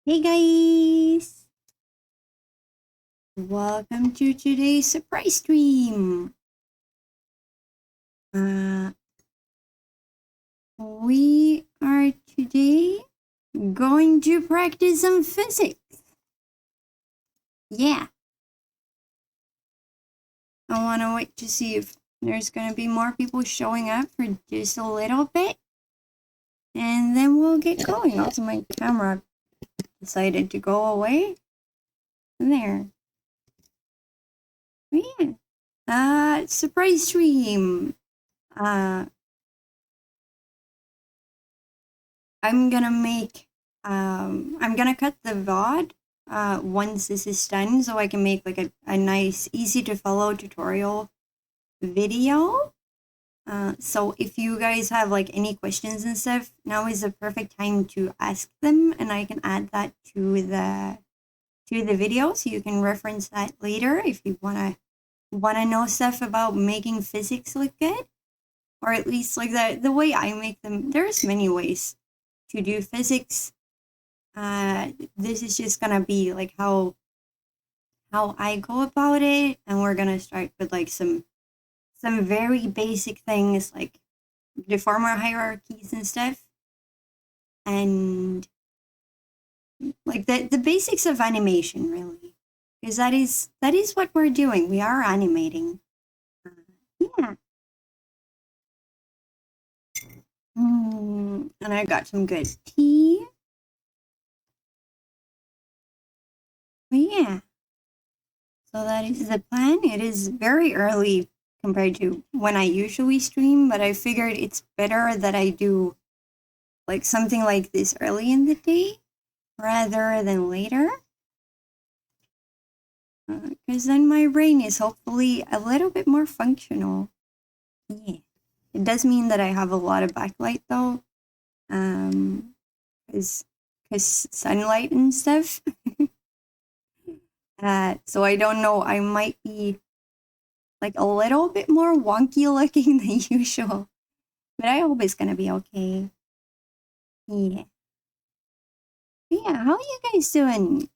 Hey guys! Welcome to today's surprise stream. Uh, we are today going to practice some physics. Yeah. I want to wait to see if there's going to be more people showing up for just a little bit. And then we'll get going. Also, my camera decided to go away. There. Yeah. Surprise stream. I'm gonna make I'm gonna cut the VOD once this is done so I can make like a nice easy to follow tutorial video. So if you guys have like any questions and stuff, now is the perfect time to ask them and I can add that to the video so you can reference that later if you wanna know stuff about making physics look good. Or at least like the way I make them. There's many ways to do physics. This is just gonna be like how I go about it, and we're gonna start with like some very basic things like deformer hierarchies and stuff, and like the basics of animation really, because that is what we're doing. We are animating. Yeah. And I got some good tea. But yeah. So that is the plan. It is very early compared to when I usually stream, but I figured it's better that I do like something like this early in the day rather than later. Because then my brain is hopefully a little bit more functional. Yeah. It does mean that I have a lot of backlight though. Because sunlight and stuff. So I don't know. I might be like a little bit more wonky looking than usual. But I hope it's gonna be okay. Yeah. Yeah, how are you guys doing?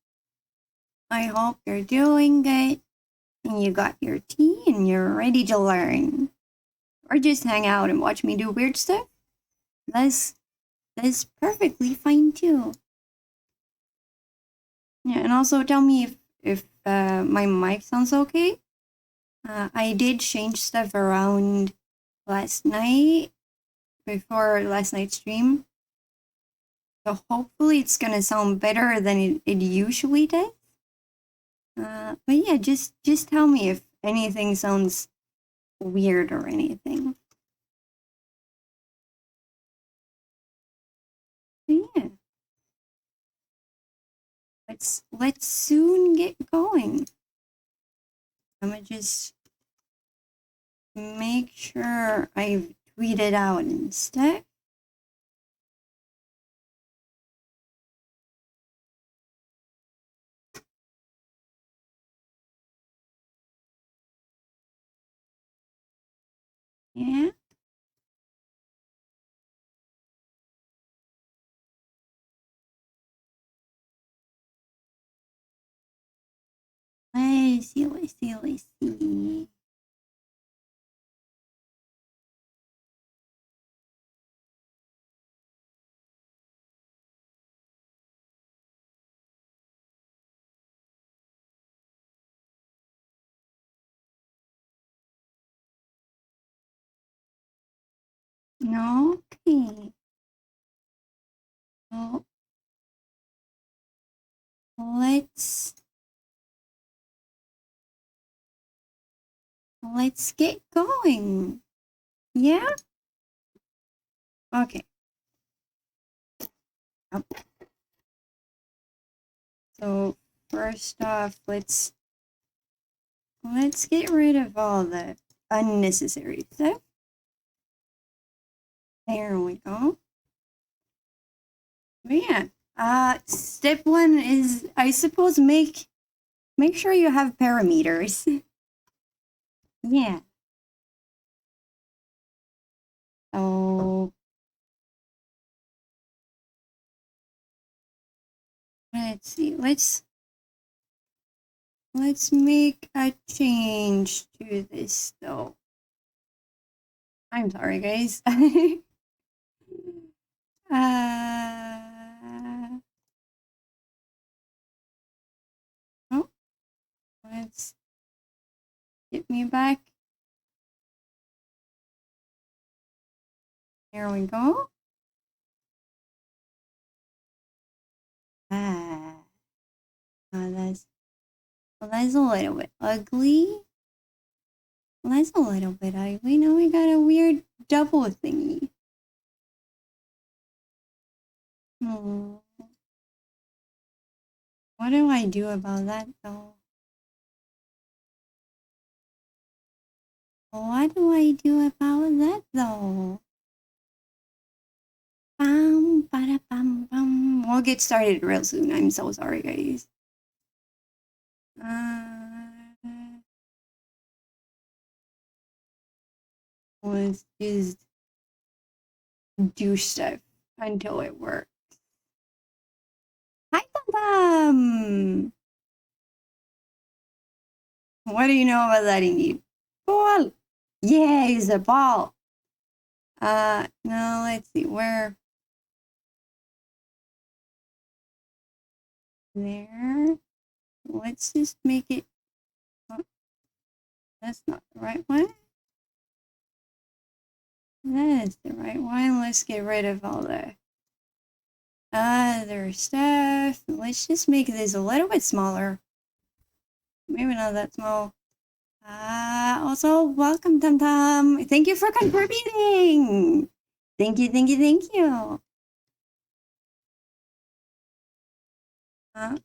I hope you're doing good and you got your tea and you're ready to learn. Or just hang out and watch me do weird stuff. That's that's perfectly fine too. Yeah, and also tell me if my mic sounds okay. I did change stuff around last night before last night's stream. So hopefully it's gonna sound better than it usually does. But yeah, just tell me if anything sounds weird or anything. But yeah, let's soon get going. I'm gonna just make sure I've tweeted out instead. Yeah. Let's see. No, okay. So let's get going. Yeah. Okay. Oh. So first off, let's get rid of all the unnecessary stuff. There we go. But yeah. Step one is, I suppose, make sure you have parameters. Yeah. So Let's see. Let's make a change to this though. I'm sorry, guys. Oh, let's get me back. There we go. Oh, that's a little bit ugly. Well, that's a little bit ugly. Now we got a weird double thingy. Hmm. What do I do about that though? What do I do about that though? Bam. We'll get started real soon. I'm so sorry, guys. Let's just do stuff until it works. Hi, Tam. What do you know about that, indeed? Ball. Yeah, it's a ball. No, let's see where. There. Let's just make it. Oh, that's not the right one. That is the right one. Let's get rid of all the other stuff. Let's just make this a little bit smaller. Maybe not that small. Also, welcome, Tum Tum. Thank you for contributing. Thank you.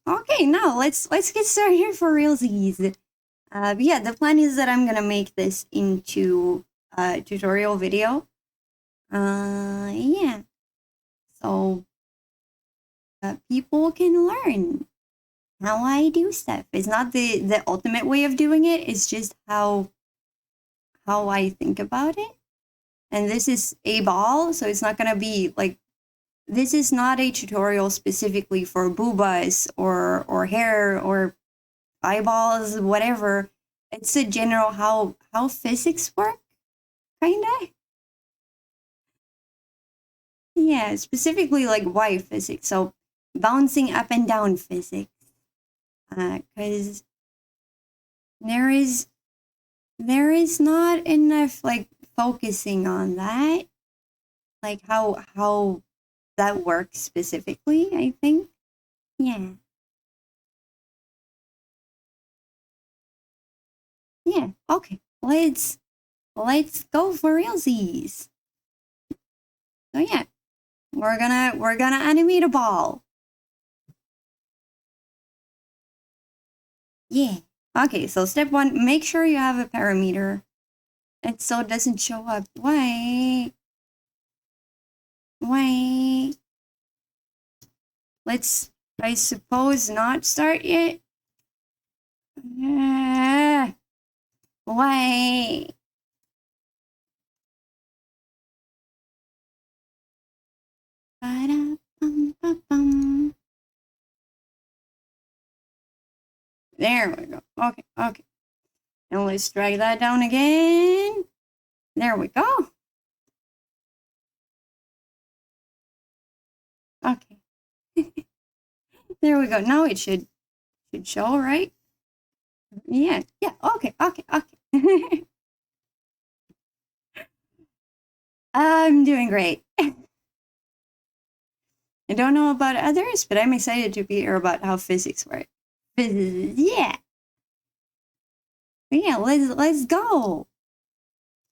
Okay, now let's get started here for realsies. Yeah, the plan is that I'm gonna make this into a tutorial video. Yeah. So people can learn how I do stuff. It's not the ultimate way of doing it. It's just how I think about it. And this is a ball, so it's not gonna be like, this is not a tutorial specifically for boobas or hair or eyeballs, whatever. It's a general how physics work, kinda. Yeah, specifically like why physics. So bouncing up and down physics, because there is not enough like focusing on that, like how that works specifically, I think. Yeah. Yeah. Okay. Let's go for realsies. So yeah, we're gonna animate a ball. Yeah. Okay, so step 1, make sure you have a parameter. It so it doesn't show up. Wait. Let's, I suppose, not start yet. Wait. Ba-da-bum-ba-bum. There we go. Okay. And let's drag that down again. There we go. Okay. There we go. Now it should show, right? Yeah. Okay. I'm doing great. I don't know about others, but I'm excited to hear about how physics work. Yeah. Yeah, let's go.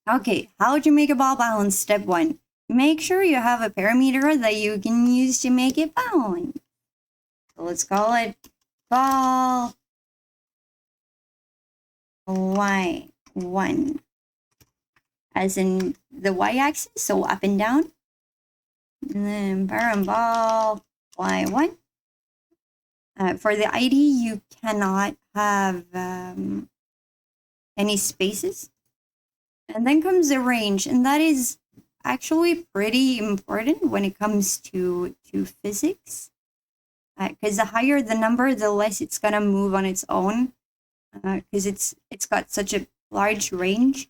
Okay, how to make a ball bounce? Step 1. Make sure you have a parameter that you can use to make it bounce. So let's call it ball y1, as in the y-axis, so up and down. And then parent ball y1. For the ID, you cannot have any spaces. And then comes the range, and that is actually pretty important when it comes to physics. because the higher the number, the less it's gonna move on its own, because it's got such a large range.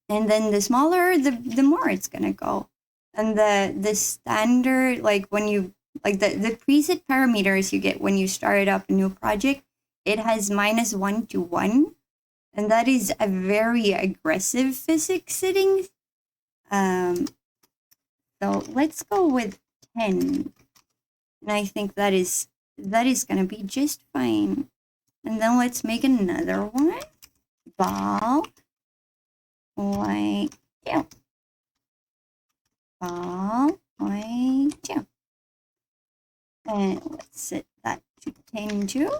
And then the smaller, the more it's gonna go. And the standard, like when you like the preset parameters you get when you start up a new project, it has -1 to 1, and that is a very aggressive physics setting. So let's go with 10, and I think that is gonna be just fine. And then let's make another one. Ball, like 2. Ball, like 2. And let's set that to 10 too.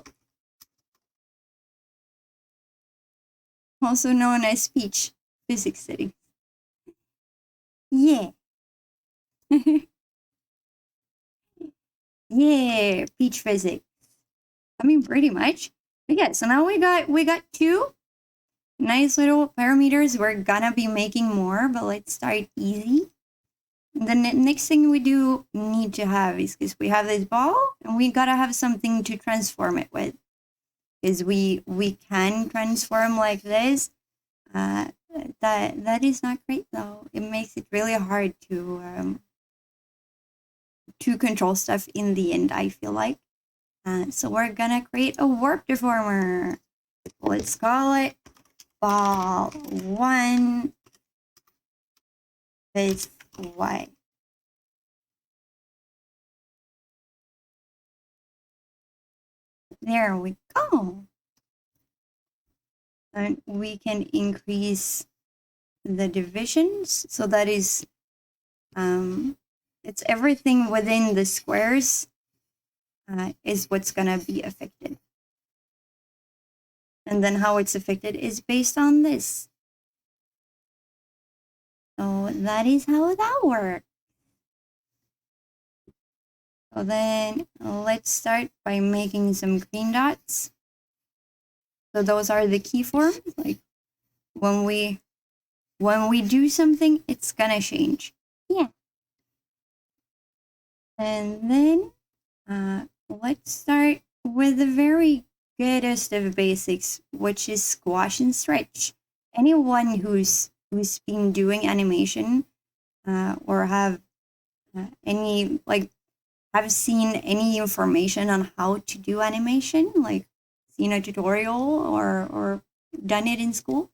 Also known as speech physics setting. Yeah. Yeah, peach physics. I mean, pretty much. But yeah, so now we got 2 nice little parameters. We're gonna be making more, but let's start easy. And the next thing we need to have is, because we have this ball, and we gotta have something to transform it with. Because we can transform like this. That is not great though. It makes it really hard to control stuff in the end, I feel like. So we're gonna create a warp deformer. Let's call it ball 1 this way. There we go. And we can increase the divisions. So that is, it's everything within the squares is what's gonna be affected. And then how it's affected is based on this. So that is how that works. So then let's start by making some green dots. So those are the key forms. Like when we do something, it's gonna change. Yeah. And then let's start with the very goodest of basics, which is squash and stretch. Anyone who's been doing animation or have any like have seen any information on how to do animation, like seen a tutorial or done it in school,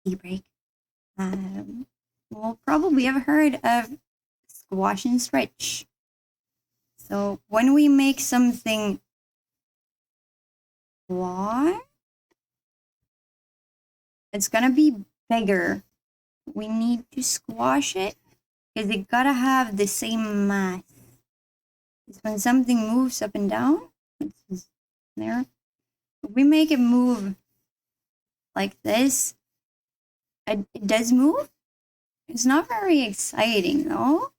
tea break, will probably have heard of squash and stretch. So when we make something squash, it's gonna be bigger. We need to squash it because it gotta have the same mass. Because when something moves up and down, it's there. If we make it move like this, it does move. It's not very exciting though.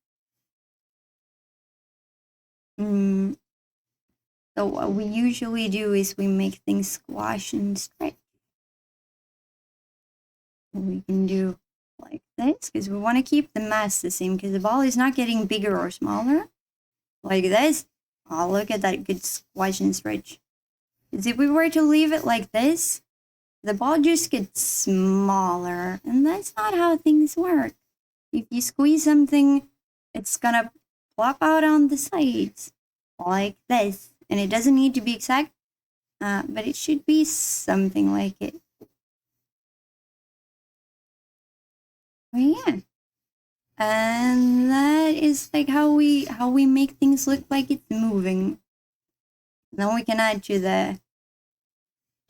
So what we usually do is we make things squash and stretch. We can do like this because we want to keep the mass the same because the ball is not getting bigger or smaller. Like this. Oh, look at that good squash and stretch. Because if we were to leave it like this, the ball just gets smaller. And that's not how things work. If you squeeze something, it's gonna plop out on the sides like this. And it doesn't need to be exact, but it should be something like it. Oh, yeah. And that is like how we make things look like it's moving. Then we can add to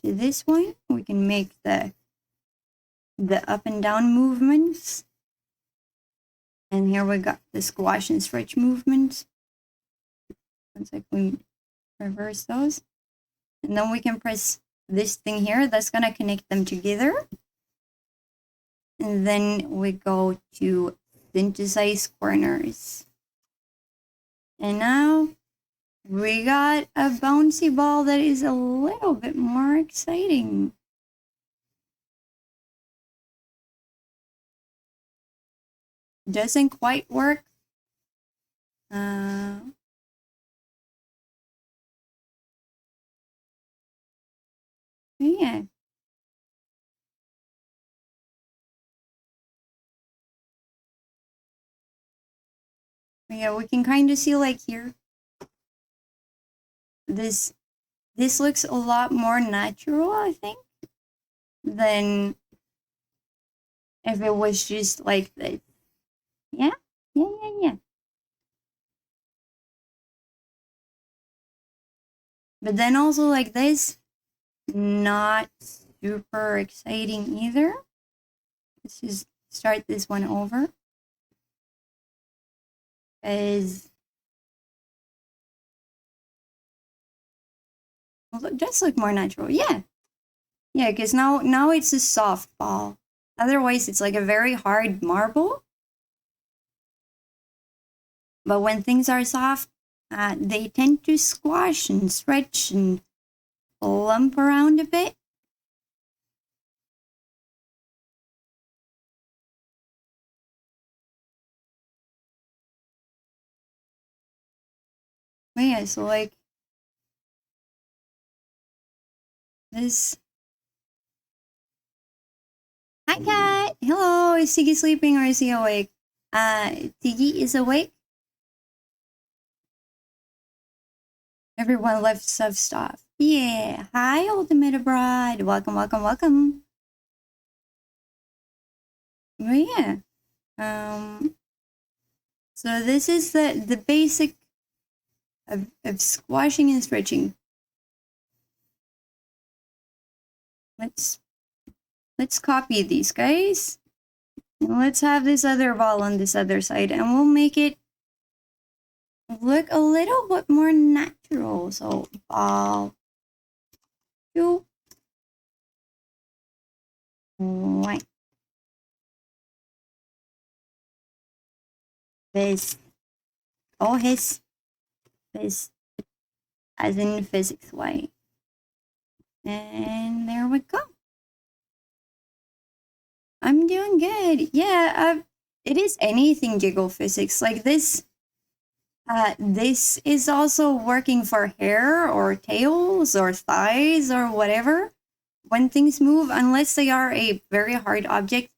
this one. We can make the up and down movements. And here we got the squash and stretch movements. Looks like we reverse those. And then we can press this thing here. That's gonna connect them together. And then we go to synthesize corners. And now we got a bouncy ball that is a little bit more exciting. Doesn't quite work Uh, yeah. Yeah, we can kind of see like here, this looks a lot more natural, I think, than if it was just like this. Yeah, yeah, yeah, yeah. But then also like this, not super exciting either. Let's just start this one over. As just look more natural. Yeah. Yeah, because now it's a soft ball. Otherwise it's like a very hard marble. But when things are soft, they tend to squash and stretch and lump around a bit. But yeah, so like this. Hi, cat. Hello. Is Tiggy sleeping or is he awake? Tiggy is awake. Everyone left stuff. Yeah. Hi, Ultimate Abroad. Welcome, welcome, welcome. But yeah. So this is the basic of squashing and stretching. Let's copy these guys. And let's have this other ball on this other side, and we'll make it look a little bit more natural. So ball, 2, 1. This. Oh, his. This. As in physics way. And there we go. I'm doing good. Yeah, it is anything jiggle physics. Like this. This is also working for hair or tails or thighs or whatever. When things move, unless they are a very hard object,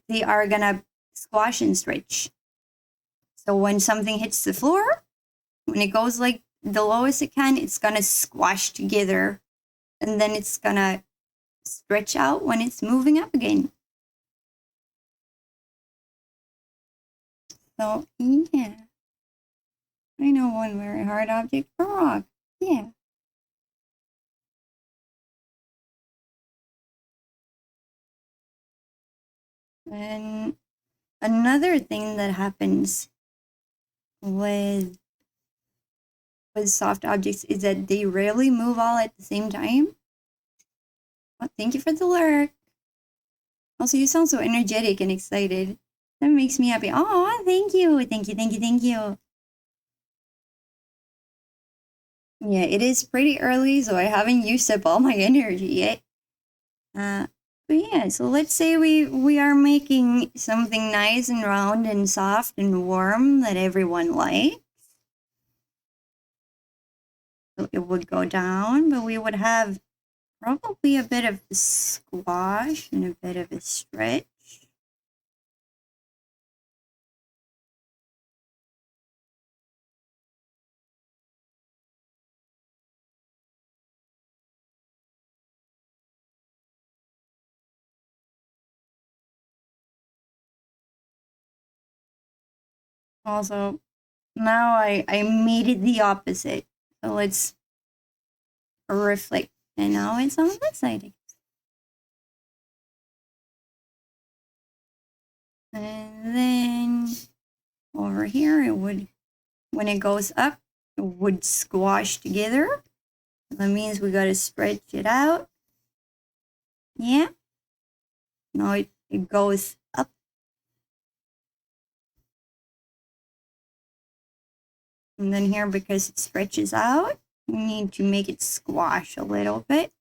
they are gonna squash and stretch. So when something hits the floor, when it goes like the lowest it can, it's gonna squash together, and then it's gonna stretch out when it's moving up again. So yeah, I know one very hard object for rock. Yeah. And another thing that happens with soft objects is that they rarely move all at the same time. Oh, thank you for the lurk. Also, you sound so energetic and excited. That makes me happy. Oh, thank you. Thank you, thank you, thank you. Yeah, it is pretty early, so I haven't used up all my energy yet. But yeah, so let's say we are making something nice and round and soft and warm that everyone likes. So it would go down, but we would have probably a bit of a squash and a bit of a stretch. Also, now I made it the opposite. So let's reflect. And now it's on this side. And then over here, it would, when it goes up, it would squash together. That means we gotta stretch it out. Yeah. Now it goes up. And then here, because it stretches out, we need to make it squash a little bit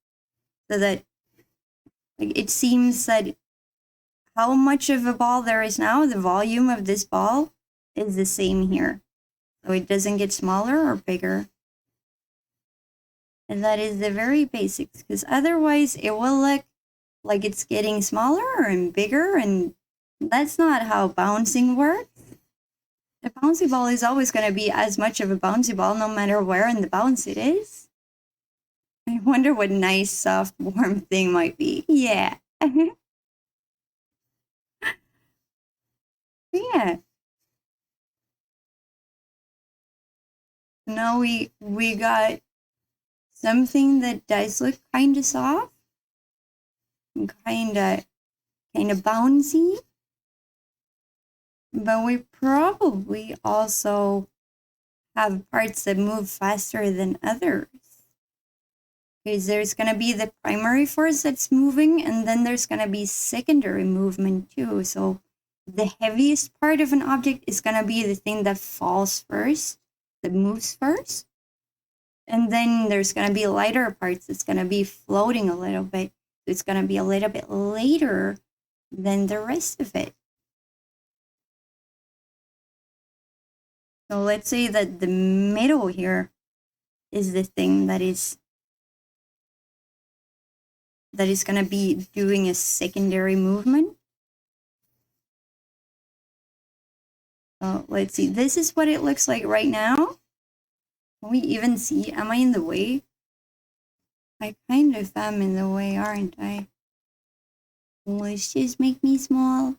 so that, like, it seems that how much of a ball there is now, the volume of this ball is the same here. so it doesn't get smaller or bigger. And that is the very basics, because otherwise it will look like it's getting smaller and bigger, and that's not how bouncing works. The bouncy ball is always going to be as much of a bouncy ball no matter where in the bounce it is. I wonder what nice, soft, warm thing might be. Yeah. Yeah. Now we got something that does look kind of soft and kind of bouncy, but we probably also have parts that move faster than others, because there's going to be the primary force that's moving, and then there's going to be secondary movement too. So the heaviest part of an object is going to be the thing that falls first, that moves first. And then there's going to be lighter parts that's going to be floating a little bit. It's going to be a little bit later than the rest of it. So let's say that the middle here is the thing that is going to be doing a secondary movement. So let's see. This is what it looks like right now. Can we even see? Am I in the way? I kind of am in the way, aren't I? Let's just make me small.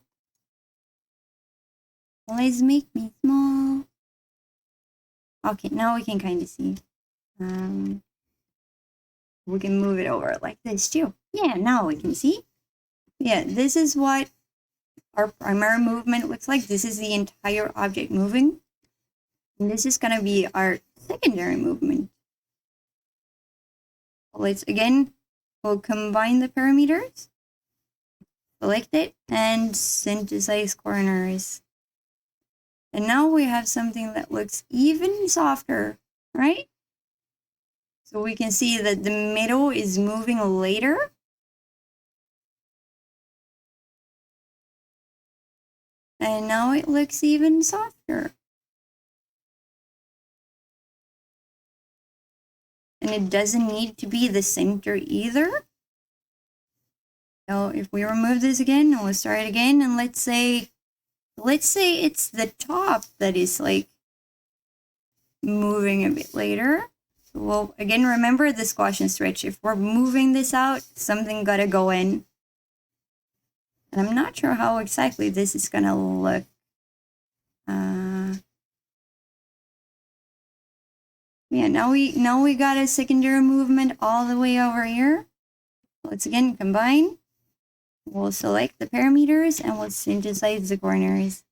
Let's make me small. Okay, now we can kind of see. We can move it over like this too. Yeah, now we can see. Yeah, this is what our primary movement looks like. This is the entire object moving. And this is going to be our secondary movement. Let's again, we'll combine the parameters, select it, and synthesize corners. And now we have something that looks even softer, right? So we can see that the middle is moving later. And now it looks even softer. And it doesn't need to be the center either. So if we remove this again, and we'll start again, and let's say it's the top that is like moving a bit later. So we'll again remember the squash and stretch. If we're moving this out, something gotta go in. And I'm not sure how exactly this is gonna look. Yeah, now we got a secondary movement all the way over here. Let's again combine. We'll select the parameters and we'll synthesize the corners.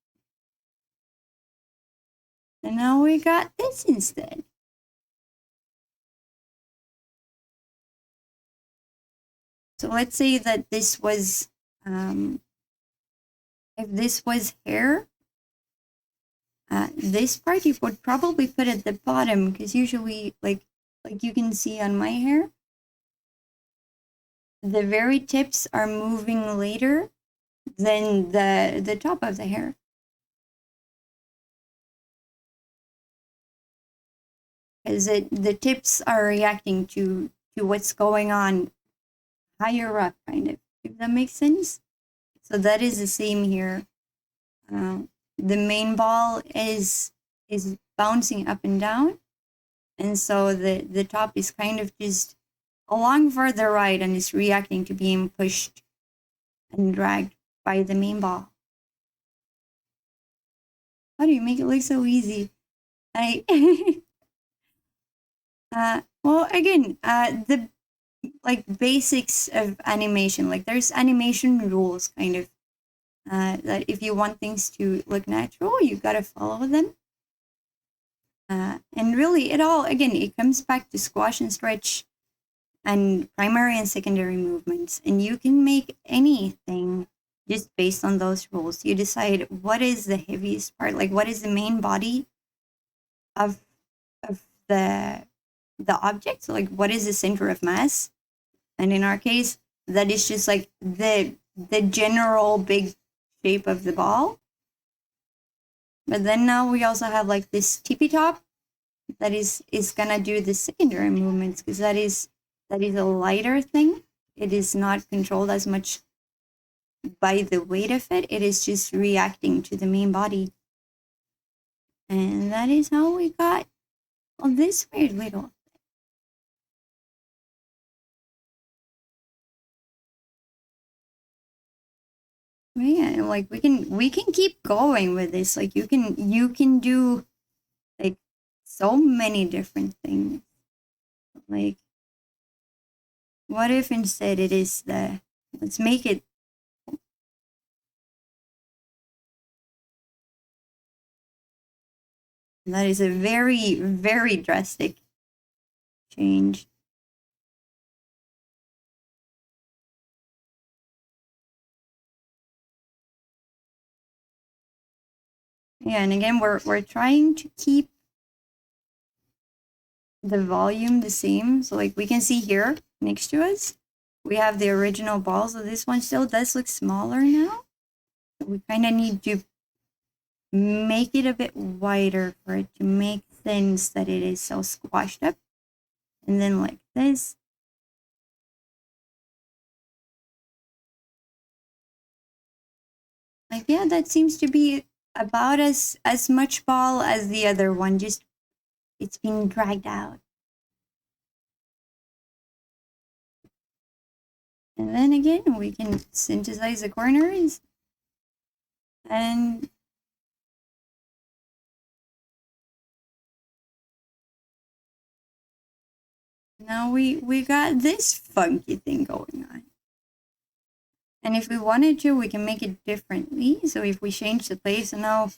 And now we got this instead. So let's say that this was, if this was hair, this part you would probably put at the bottom, because usually, like you can see on my hair, the very tips are moving later than the top of the hair. Because the tips are reacting to what's going on higher up, kind of, if that makes sense. So that is the same here. The main ball is bouncing up and down, and so the top is kind of just along for the ride and is reacting to being pushed and dragged by the main ball. How do you make it look so easy? Well, again, the basics of animation, like there's animation rules, kind of, that if you want things to look natural, you gotta follow them. And really, it comes back to squash and stretch and primary and secondary movements. And you can make anything just based on those rules. You decide what is the heaviest part, like what is the main body of the object. So like what is the center of mass? And in our case, that is just like the general big shape of the ball. But then now we also have like this tippy top that is gonna do the secondary movements, because that is a lighter thing. It is not controlled as much by the weight of it. It is just reacting to the main body. And that is how we got this weird little. Yeah, like we can keep going with this. Like you can do like so many different things. Like, what if instead it is let's make it. That is a very, very drastic change. Yeah, and again, we're trying to keep the volume the same. So like we can see here next to us, we have the original ball. So this one still does look smaller now. We kind of need to make it a bit wider for it to make sense that it is so squashed up. And then like this. Like, yeah, that seems to be about as much ball as the other one, just it's being dragged out. And then again, we can synthesize the corners. And now we got this funky thing going on. And if we wanted to, we can make it differently. So if we change the place, and now,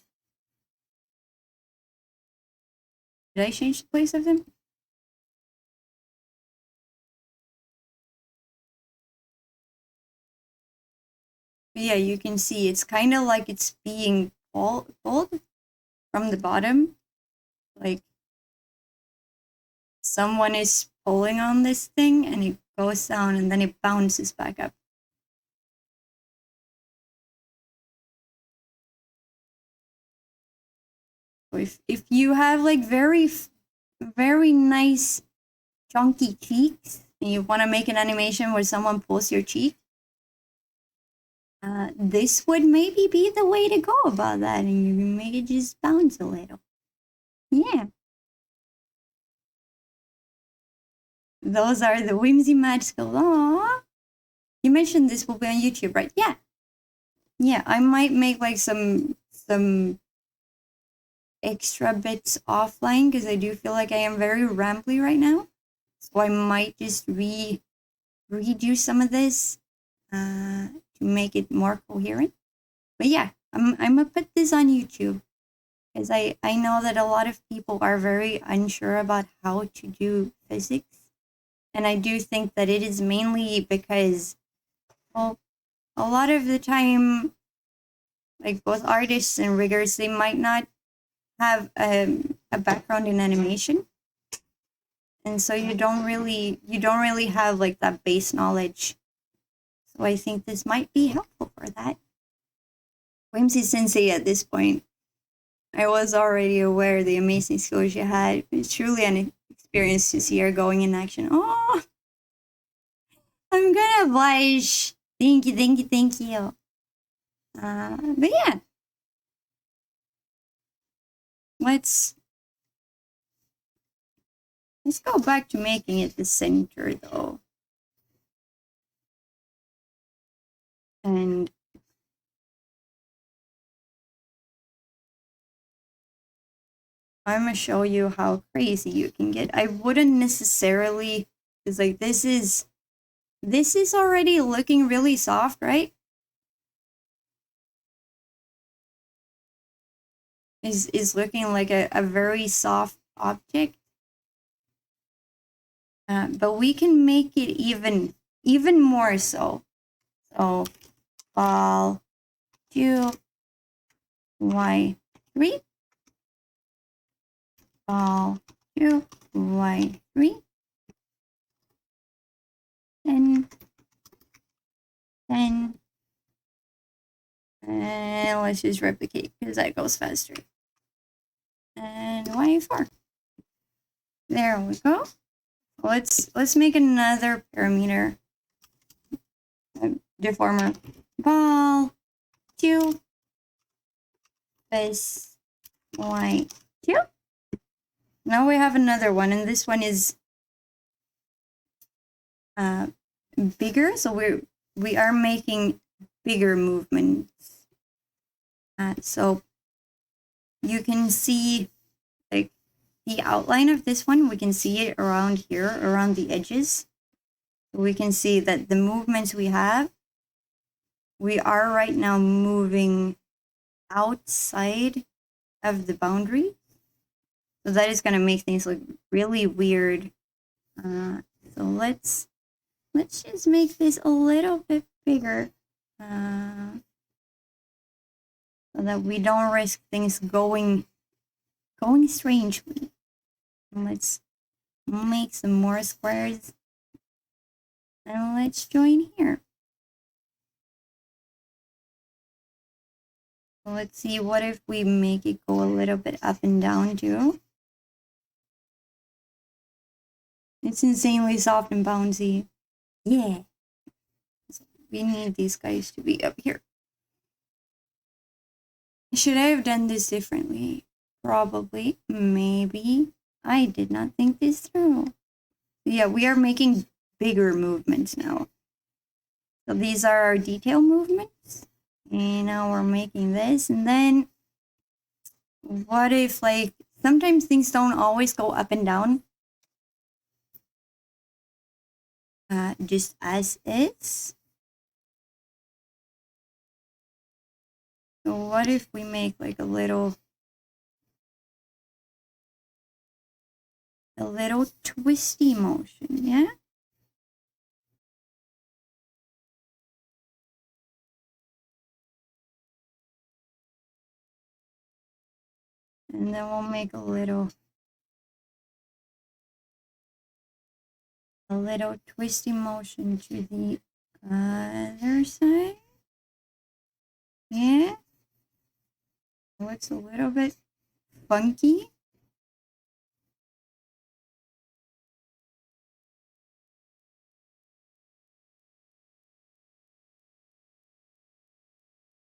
did I change the place of them? But yeah, you can see it's kind of like it's being pulled from the bottom. Like someone is pulling on this thing and it goes down and then it bounces back up. If you have like very nice chunky cheeks and you want to make an animation where someone pulls your cheek, this would maybe be the way to go about that, and you can make it just bounce a little. Yeah. Those are the Whimzie magical. Aww. You mentioned this will be on YouTube, right? Yeah. Yeah, I might make like some extra bits offline because I do feel like I am very rambly right now. So I might just redo some of this to make it more coherent. But yeah, I'm gonna put this on YouTube because I know that a lot of people are very unsure about how to do physics. And I do think that it is mainly because, well, a lot of the time, like both artists and riggers, they might not have a background in animation, and so you don't really have like that base knowledge. So I think this might be helpful for that. Whimsy Sensei at this point, I was already aware of the amazing skills she had. It's truly an experience to see her going in action. Oh, I'm gonna blush. Thank you, thank you, thank you. But yeah, let's go back to making it the center though. And I'm gonna show you how crazy you can get. I wouldn't necessarily, because like this is already looking really soft, right? Is looking like a very soft object. But we can make it even more so. So ball 2 y3, ball 2 y3, 10, 10, and let's just replicate because that goes faster. by 4. There we go. Let's make another parameter. Deformer ball 2 is like 2. Now we have another one, and this one is bigger, so we are making bigger movements. So you can see like the outline of this one. We can see it around here, around the edges. We can see that the movements we have, we are right now moving outside of the boundary. So that is going to make things look really weird. So let's just make this a little bit bigger, so that we don't risk things going strangely. And let's make some more squares, and let's join here. So let's see, what if we make it go a little bit up and down too? It's insanely soft and bouncy. Yeah. So we need these guys to be up here. Should I have done this differently? Probably. Maybe. I did not think this through. Yeah, we are making bigger movements now. So these are our detail movements. And now we're making this. And then what if, like, sometimes things don't always go up and down? Just as is. So what if we make like a little twisty motion, yeah? And then we'll make a little twisty motion to the other side. Yeah. Looks a little bit funky.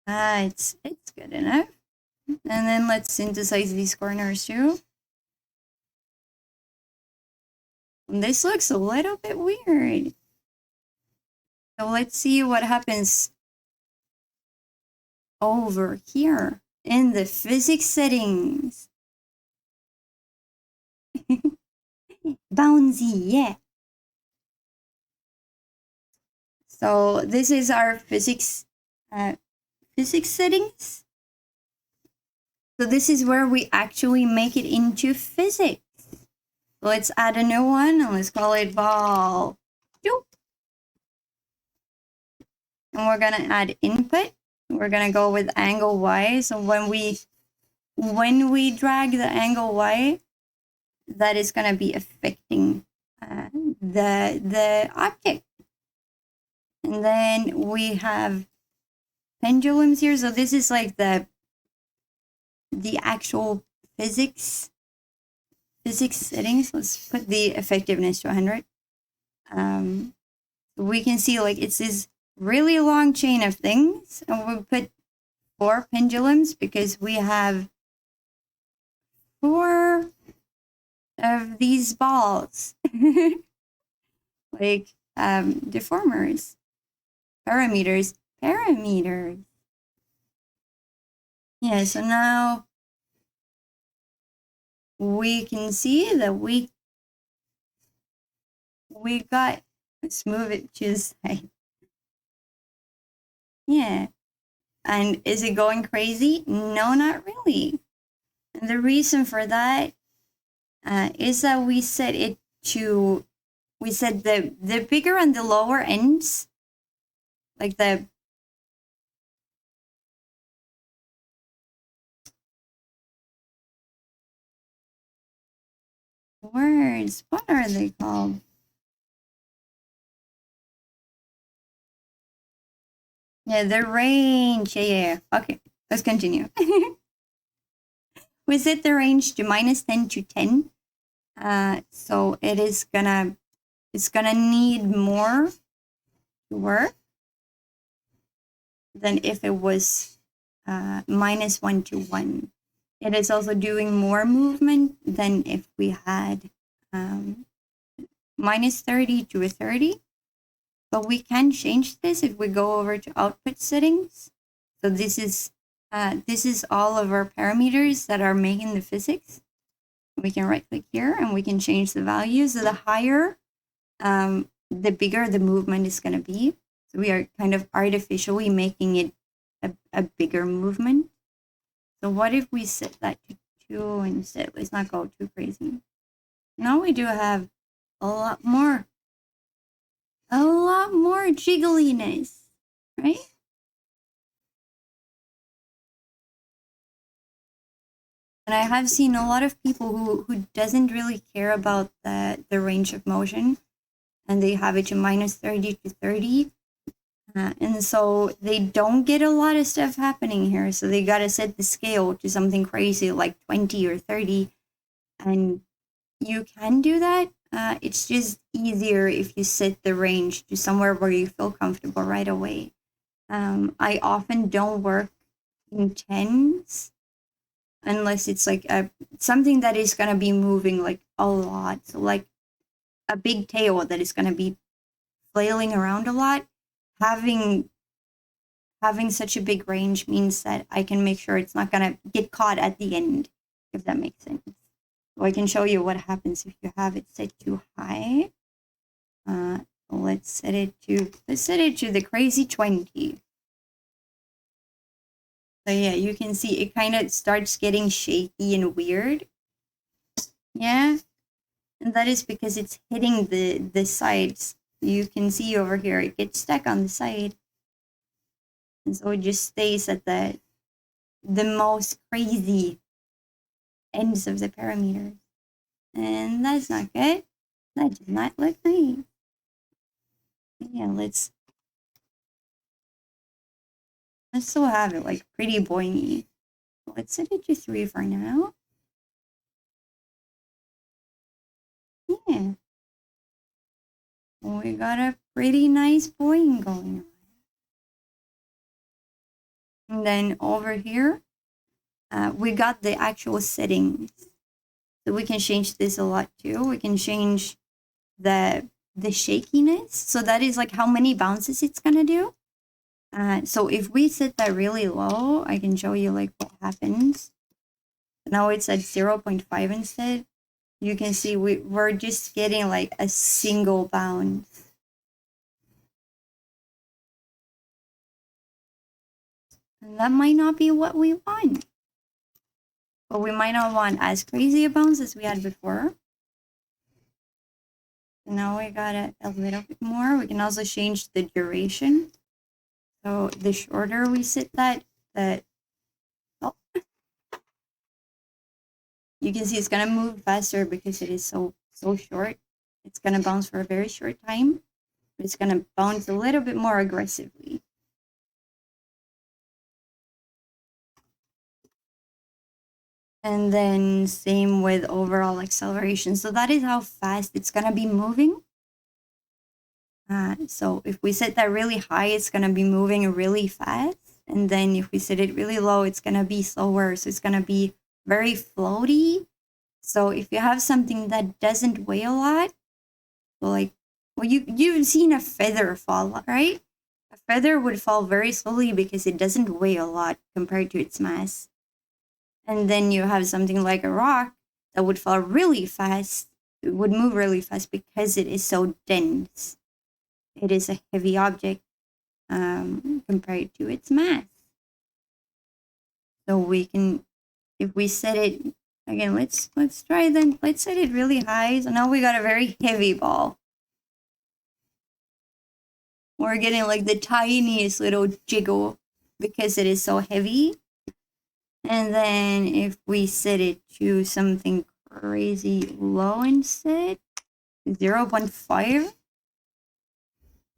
It's good enough. And then let's synthesize these corners too. And this looks a little bit weird. So let's see what happens over here in the physics settings. Bouncy, yeah. So this is our physics settings. So this is where we actually make it into physics. Let's add a new one, and let's call it ball 2. And we're gonna add input. We're gonna go with angle Y. So when we drag the angle Y, that is gonna be affecting the object. And then we have pendulums here. So this is like the actual physics settings. Let's put the effectiveness to 100. We can see like it's this really long chain of things, and we'll put 4 pendulums because we have 4 of these balls. Like deformers, parameters. Yeah, so now we can see that we got, let's move it to the side. Yeah. And is it going crazy? No, not really. And the reason for that is that we set it to, we set the bigger and the lower ends, like the words, what are they called? Yeah, the range. Yeah. Okay, let's continue. we set the range to -10 to 10. So it's gonna need more to work than if it was -1 to 1. It is also doing more movement than if we had -30 to a 30. But we can change this if we go over to output settings. So this is all of our parameters that are making the physics. We can right click here and we can change the values. So the higher, the bigger the movement is going to be. So we are kind of artificially making it a bigger movement. So what if we set that to 2 instead? Let's not go too crazy. Now we do have a lot more jiggliness, right? And I have seen a lot of people who doesn't really care about the range of motion, and they have it to -30 to 30. And so they don't get a lot of stuff happening here. So they got to set the scale to something crazy like 20 or 30. And you can do that. It's just easier if you set the range to somewhere where you feel comfortable right away. I often don't work in 10s unless it's like something that is going to be moving like a lot. So like a big tail that is going to be flailing around a lot. Having such a big range means that I can make sure it's not going to get caught at the end, if that makes sense. So I can show you what happens if you have it set too high. Let's set it to the crazy 20. So yeah, you can see it kind of starts getting shaky and weird. Yeah, and that is because it's hitting the sides. You can see over here, it gets stuck on the side. And so it just stays at the most crazy ends of the parameters. And that's not good. That does not look nice. Yeah, let's still have it like pretty boingy. Let's set it to 3 for now. Yeah. We got a pretty nice boing going on. And then over here, we got the actual settings. So we can change this a lot too. We can change the shakiness. So that is like how many bounces it's gonna do. So if we set that really low, I can show you like what happens. Now it's at 0.5 instead. You can see we're just getting like a single bounce. And that might not be what we want. But we might not want as crazy a bounce as we had before. So now we got a little bit more. We can also change the duration. So the shorter we set that oh, you can see it's gonna move faster because it is so short. It's gonna bounce for a very short time, but it's gonna bounce a little bit more aggressively. And then same with overall acceleration. So that is how fast it's gonna be moving. So if we set that really high, it's gonna be moving really fast. And then if we set it really low, it's gonna be slower. So it's gonna be very floaty. So if you have something that doesn't weigh a lot, like, well, you've seen a feather fall, right? A feather would fall very slowly because it doesn't weigh a lot compared to its mass. And then you have something like a rock that would fall really fast. It would move really fast because it is so dense. It is a heavy object compared to its mass. So we can, if we set it again, let's try then. Let's set it really high. So now we got a very heavy ball. We're getting like the tiniest little jiggle because it is so heavy. And then if we set it to something crazy low instead, 0.5,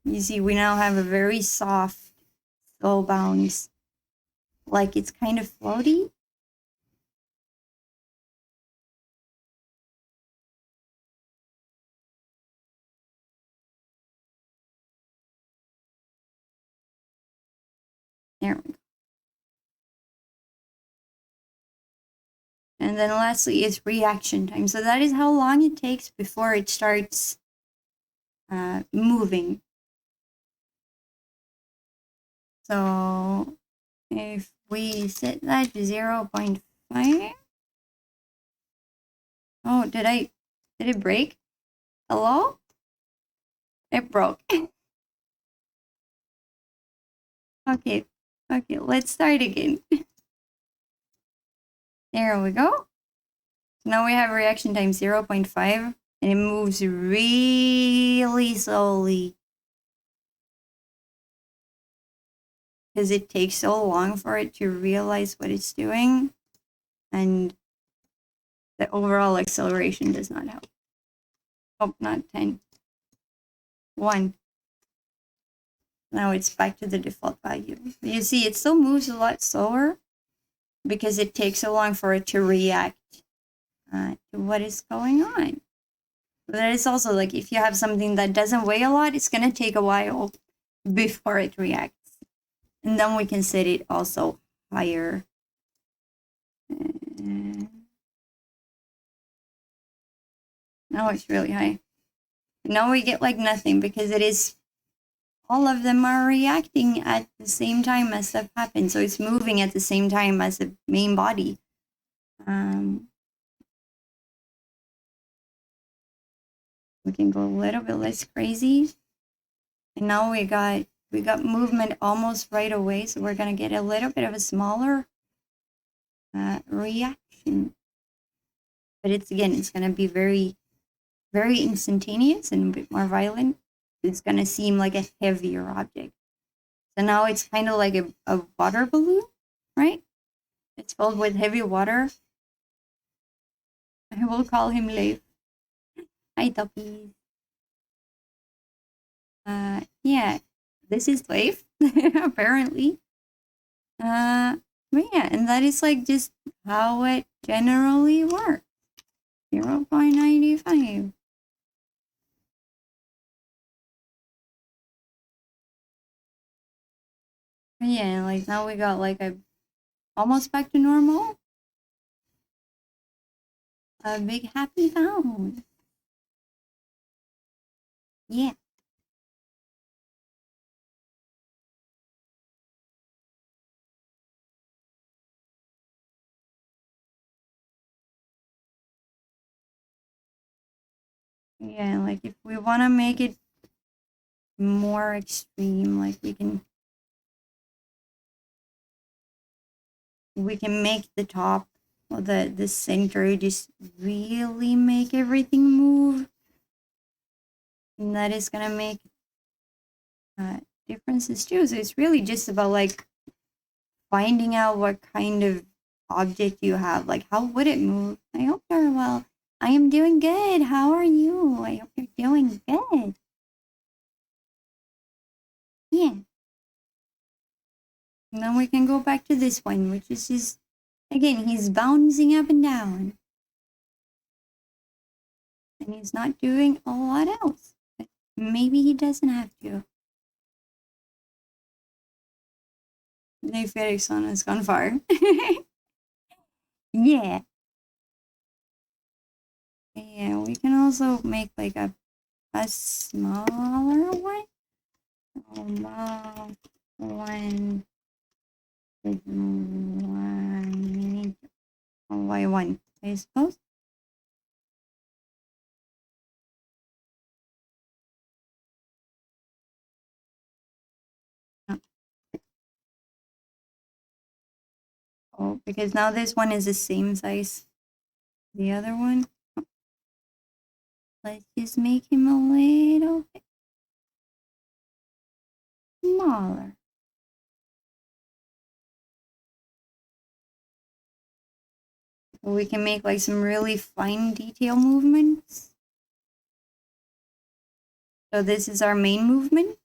you see we now have a very soft, slow bounce. Like it's kind of floaty. There we go. And then lastly is reaction time. So that is how long it takes before it starts moving. So if we set that to 0.5. Oh, did it break? Hello? It broke. Okay, let's start again. There we go. Now we have reaction time 0.5 and it moves really slowly. Because it takes so long for it to realize what it's doing. And the overall acceleration does not help. Oh, not 10. 1. Now it's back to the default value. You see, it still moves a lot slower because it takes so long for it to react to what is going on. But that is also like if you have something that doesn't weigh a lot, it's going to take a while before it reacts. And then we can set it also higher. Now it's really high. Now we get like nothing because it is, all of them are reacting at the same time as stuff happens. So it's moving at the same time as the main body. We can go a little bit less crazy. And now we got movement almost right away. So we're going to get a little bit of a smaller reaction. But it's going to be very, very instantaneous and a bit more violent. It's going to seem like a heavier object. So now it's kind of like a water balloon, right? It's filled with heavy water. I will call him Leif. Hi, Toppy. Yeah, this is Leif, apparently. But yeah, and that is like just how it generally works. 0.95. Yeah, like now we got like a almost back to normal. A big happy sound. Yeah. Yeah, like if we want to make it more extreme, like we can make the top or the center just really make everything move. And that is gonna make differences too. So it's really just about like finding out what kind of object you have. Like how would it move? I hope you're well. I am doing good. How are you? I hope you're doing good. Yeah. And then we can go back to this one, which is just, again, he's bouncing up and down. And he's not doing a lot else. But maybe he doesn't have to. Leif Eriksson has gone far. Yeah. Yeah, we can also make like a smaller one. Small one with one y1, I suppose. Oh, because now this one is the same size. The other one. Let's just make him a little bit smaller. We can make like some really fine detail movements. So this is our main movement.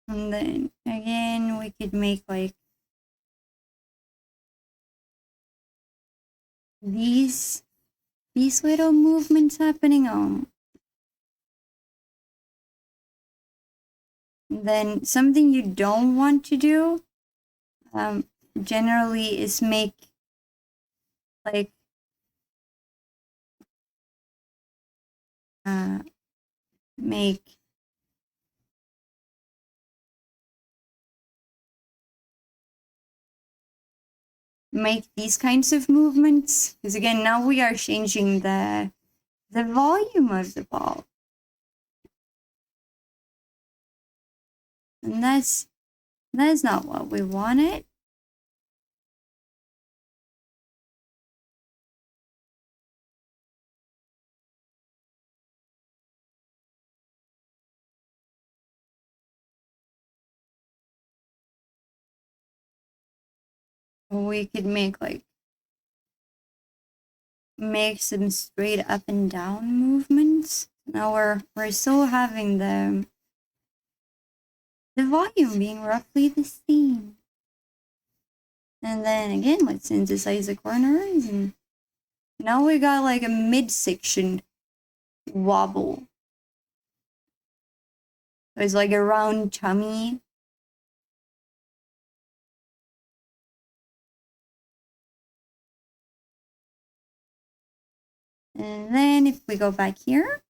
And then again, we could make like these little movements happening. Then something you don't want to do generally is make like make these kinds of movements, because again, now we are changing the volume of the ball, and that's not what we wanted. We could make some straight up and down movements. Now we're still having the volume being roughly the same. And then again, let's synthesize the corners, and now we got like a midsection wobble. So it's like a round tummy. And then if we go back here,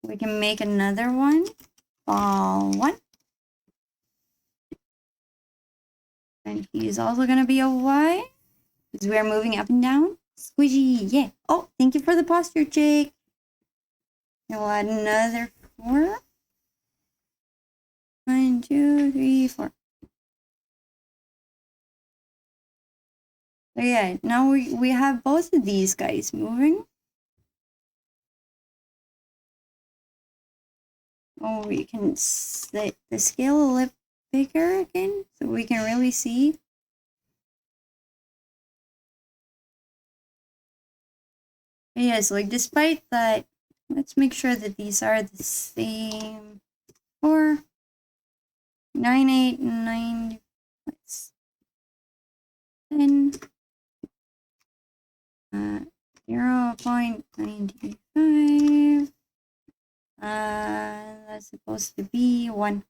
we can make another one. Ball one. And he's also gonna be a Y, because we are moving up and down. Squishy, yeah. Oh, thank you for the posture, Jake. We'll add another 4. 1, 2, 3, 4. So yeah, now we have both of these guys moving. Oh, we can set the scale a little bigger again, so we can really see. Yes, like despite that, let's make sure that these are the same. 4, 9, 8, 9, 10, 0.95. That's supposed to be 1.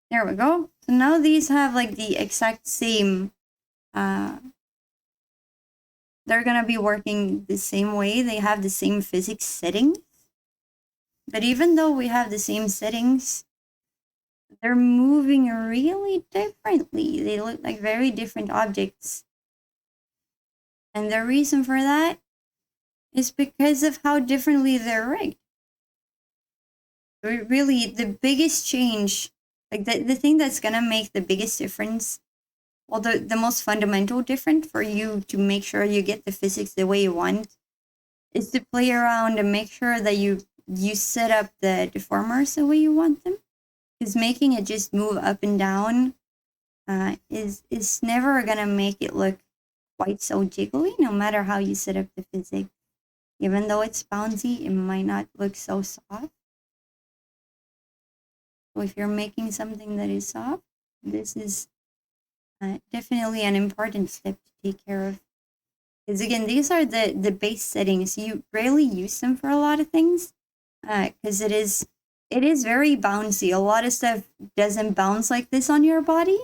There we go. So now these have like the exact same, they're gonna be working the same way. They have the same physics settings. But even though we have the same settings, they're moving really differently. They look like very different objects. And the reason for that is because of how differently they're rigged. Really, the biggest change, like the thing that's gonna make the biggest difference, well, the most fundamental difference for you to make sure you get the physics the way you want, is to play around and make sure that you set up the deformers the way you want them. Because making it just move up and down is never gonna make it look quite so jiggly, no matter how you set up the physics. Even though it's bouncy, it might not look so soft. So if you're making something that is soft, this is definitely an important step to take care of. Because again, these are the base settings. You rarely use them for a lot of things, because it is very bouncy. A lot of stuff doesn't bounce like this on your body.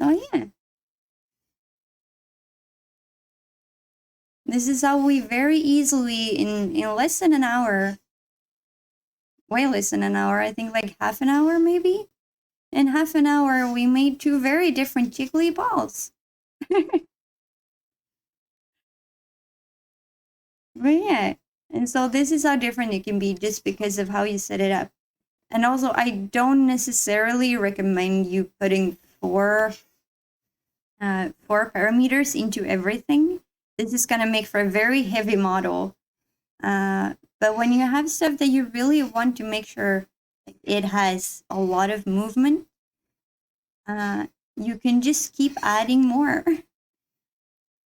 So yeah. This is how we very easily, in less than an hour, way less than an hour, I think like half an hour maybe. In half an hour, we made 2 very different jiggly balls. But yeah, and so this is how different it can be just because of how you set it up. And also, I don't necessarily recommend you putting 4 parameters into everything. This is gonna make for a very heavy model. But when you have stuff that you really want to make sure it has a lot of movement, you can just keep adding more.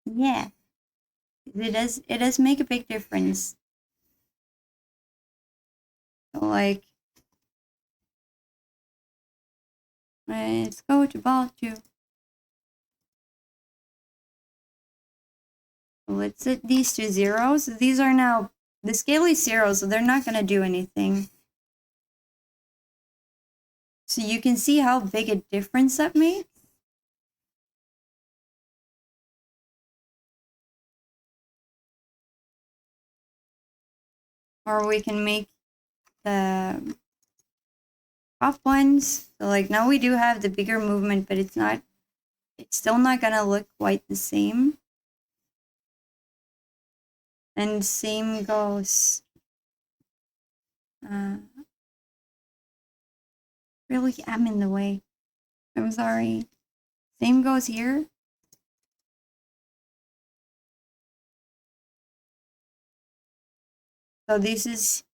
Yeah, it does make a big difference. So like, let's go to ball 2. Let's set these to 0. So these are now, the scale is 0, so they're not going to do anything. So you can see how big a difference that makes. Or we can make the top ones. So like now we do have the bigger movement, but it's still not going to look quite the same. And same goes, really, I'm in the way. I'm sorry. Same goes here. So this is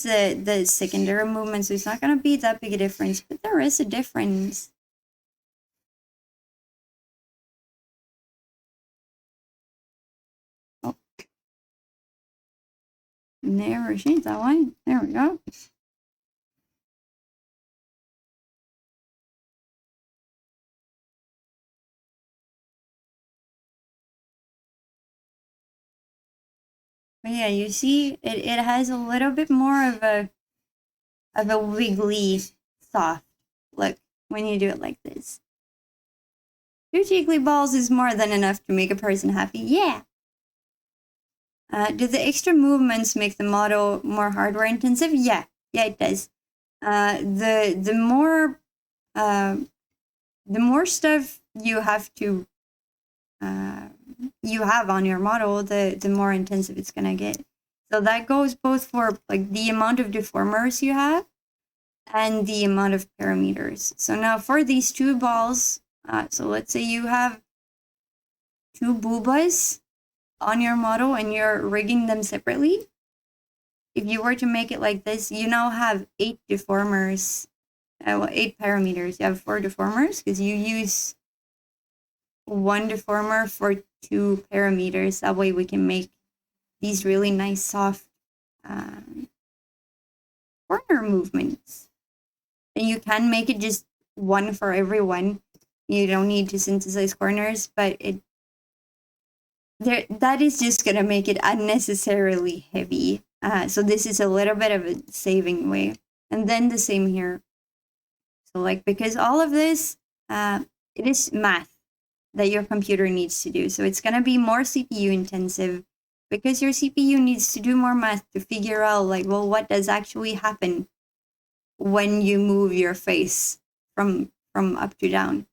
the secondary movement, so it's not going to be that big a difference, but there is a difference. Oh. Never changed that one. There we go. But yeah, you see, it has a little bit more of a wiggly, soft look when you do it like this. 2 jiggly balls is more than enough to make a person happy. Yeah. Do the extra movements make the model more hardware intensive? Yeah, it does. The more stuff you have to you have on your model, the more intensive it's gonna get. So that goes both for like the amount of deformers you have and the amount of parameters. So now for these 2 balls, so let's say you have 2 boobas on your model and you're rigging them separately. If you were to make it like this, you now have 8 deformers, 8 parameters. You have 4 deformers because you use 1 deformer for 2 parameters. That way we can make these really nice soft corner movements. And you can make it just 1 for every one. You don't need to synthesize corners, but that is just gonna make it unnecessarily heavy. So this is a little bit of a saving way. And then the same here. So like, because all of this, it is math that your computer needs to do. So it's gonna be more CPU intensive because your CPU needs to do more math to figure out like, well, what does actually happen when you move your face from up to down.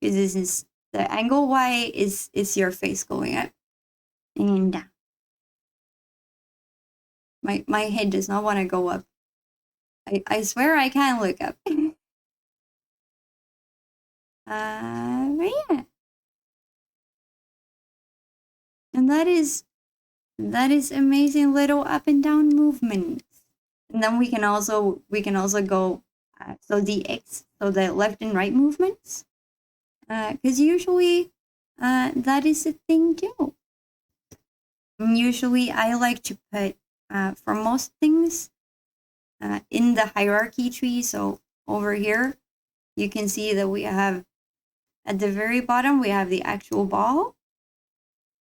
Because this is the angle Y is your face going up and down. My head does not want to go up. I swear I can't look up. But yeah. And that is amazing little up and down movements. And then we can also go so the left and right movements, because usually that is a thing too. And usually I like to put for most things in the hierarchy tree. So over here you can see that we have at the very bottom we have the actual ball,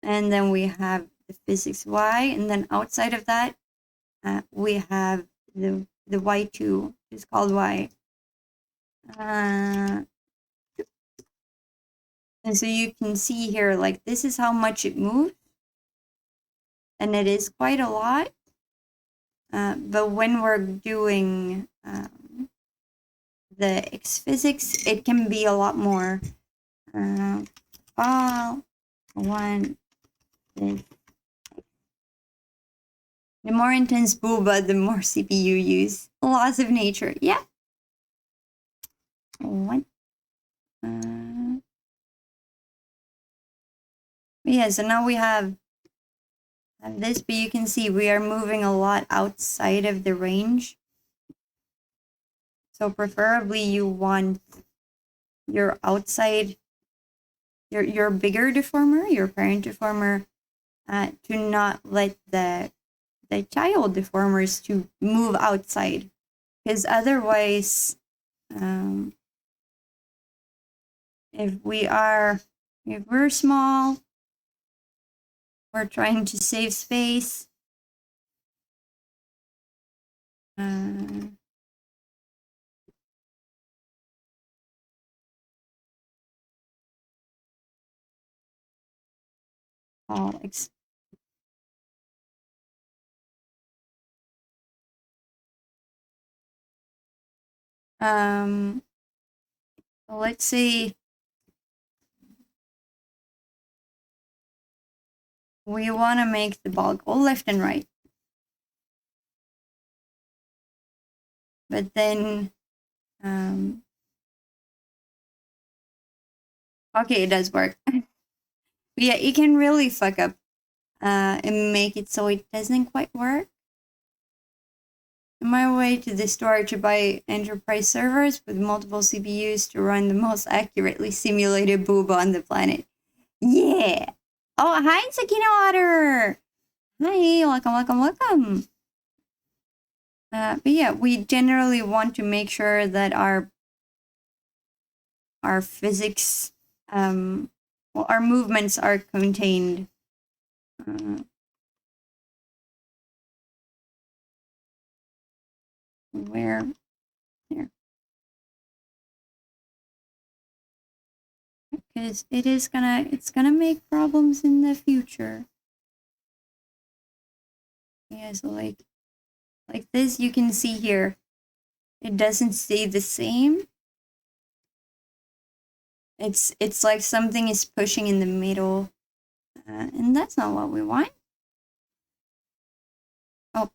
and then we have the physics Y, and then outside of that we have the Y2. It's called Y. And so you can see here, like, this is how much it moves, and it is quite a lot. But when we're doing the X physics, it can be a lot more. Ball, one, this. The more intense booba, the more CPU use. Laws of nature, yeah. One. Yeah, so now we have this, but you can see we are moving a lot outside of the range. So preferably you want your outside, your bigger deformer, your parent deformer, to not let the child deformers to move outside, because otherwise, if we're small We're trying to save space. Oh, let's see. We want to make the ball go left and right. But then, okay, it does work. Yeah, you can really fuck up and make it so it doesn't quite work. On my way to the store to buy enterprise servers with multiple CPUs to run the most accurately simulated booba on the planet. Yeah! Oh, hi, Sakina Water! Hi, welcome. But yeah, we generally want to make sure that our physics, our movements are contained. Where? Here. Because it's gonna make problems in the future. Yeah, so like this, you can see here, it doesn't stay the same. It's like something is pushing in the middle, and that's not what we want. Oh.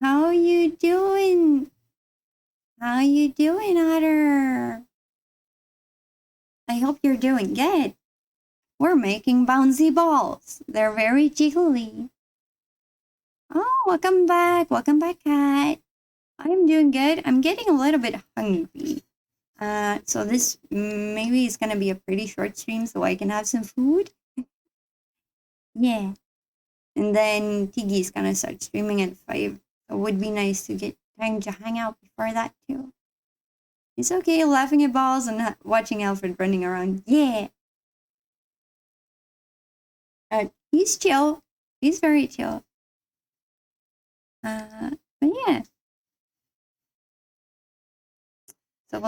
How you doing? How you doing, Otter? I hope you're doing good. We're making bouncy balls. They're very jiggly. Oh, welcome back, Kat. I'm doing good. I'm getting a little bit hungry. So this maybe is gonna be a pretty short stream so I can have some food. Yeah. And then Tiggy's gonna start streaming at 5. So it would be nice to get time to hang out before that too. It's okay laughing at balls and watching Alfred running around. Yeah. He's chill. He's very chill. But yeah. So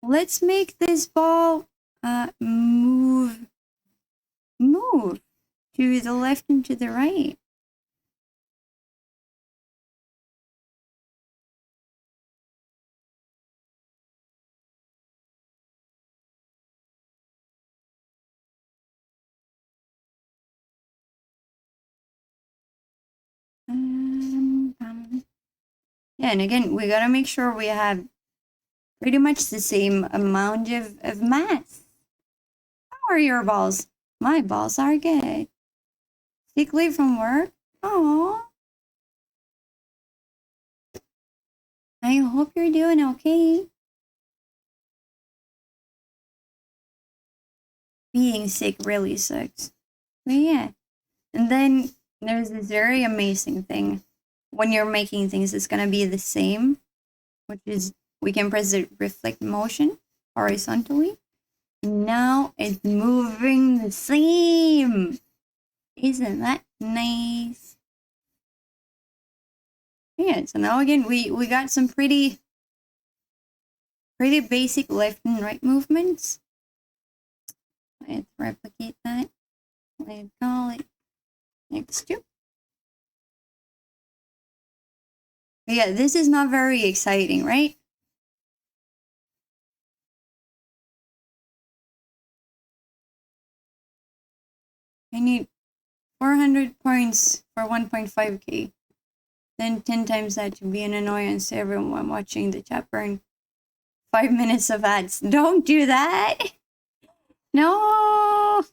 let's make this ball move to the left and to the right. Yeah, and again, we gotta make sure we have pretty much the same amount of mass. How are your balls? My balls are good. Sick leave from work? Oh. I hope you're doing okay. Being sick really sucks. But yeah. And then there's this very amazing thing. When you're making things, it's gonna be the same, which is we can press the reflect motion horizontally. Now it's moving the same. Isn't that nice? Yeah, so now again we got some pretty basic left and right movements. Let's replicate that. Let's call it next to. But yeah, this is not very exciting, right? I need 400 points for 1.5k. Then 10 times that to be an annoyance to everyone watching the chat burn. 5 minutes of ads. Don't do that! No!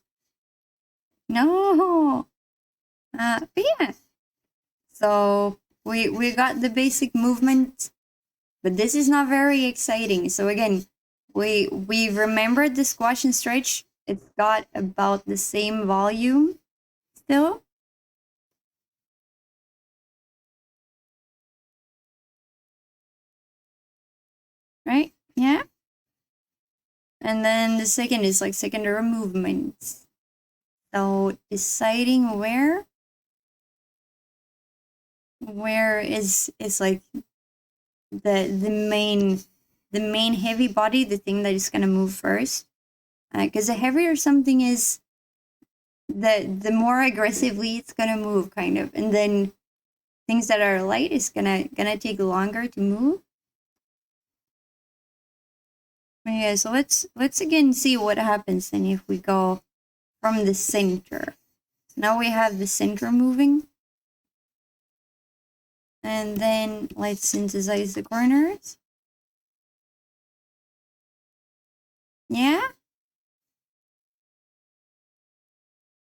No! But yeah. So we got the basic movement, but this is not very exciting. So again, we remembered the squash and stretch. It's got about the same volume still. Right? Yeah. And then the second is like secondary movements. So deciding where is like the main heavy body, the thing that is gonna move first. Because the heavier something is, the more aggressively it's gonna move, kind of. And then things that are light is gonna take longer to move. But yeah, so let's again see what happens then if we go from the center. So now we have the center moving. And then let's synthesize the corners. Yeah?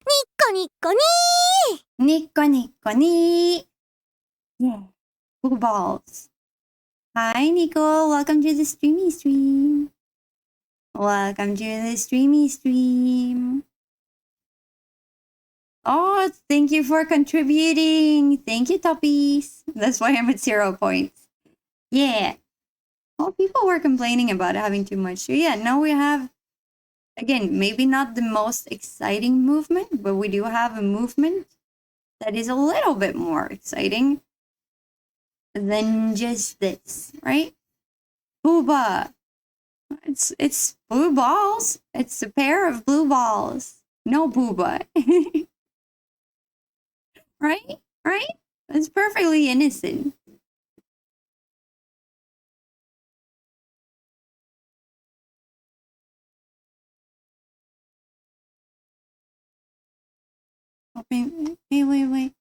Nico Nico ni! Nico Nico ni! Yeah. Blue balls. Hi Nico, welcome to the streamy stream. Welcome to the streamy stream. Oh, thank you for contributing. Thank you, Toppies. That's why I'm at 0 points. Yeah. Well, people were complaining about having too much. So yeah, now we have, again, maybe not the most exciting movement, but we do have a movement that is a little bit more exciting than just this, right? Booba. It's blue balls. It's a pair of blue balls. No booba. Right? Right? That's perfectly innocent. Wait.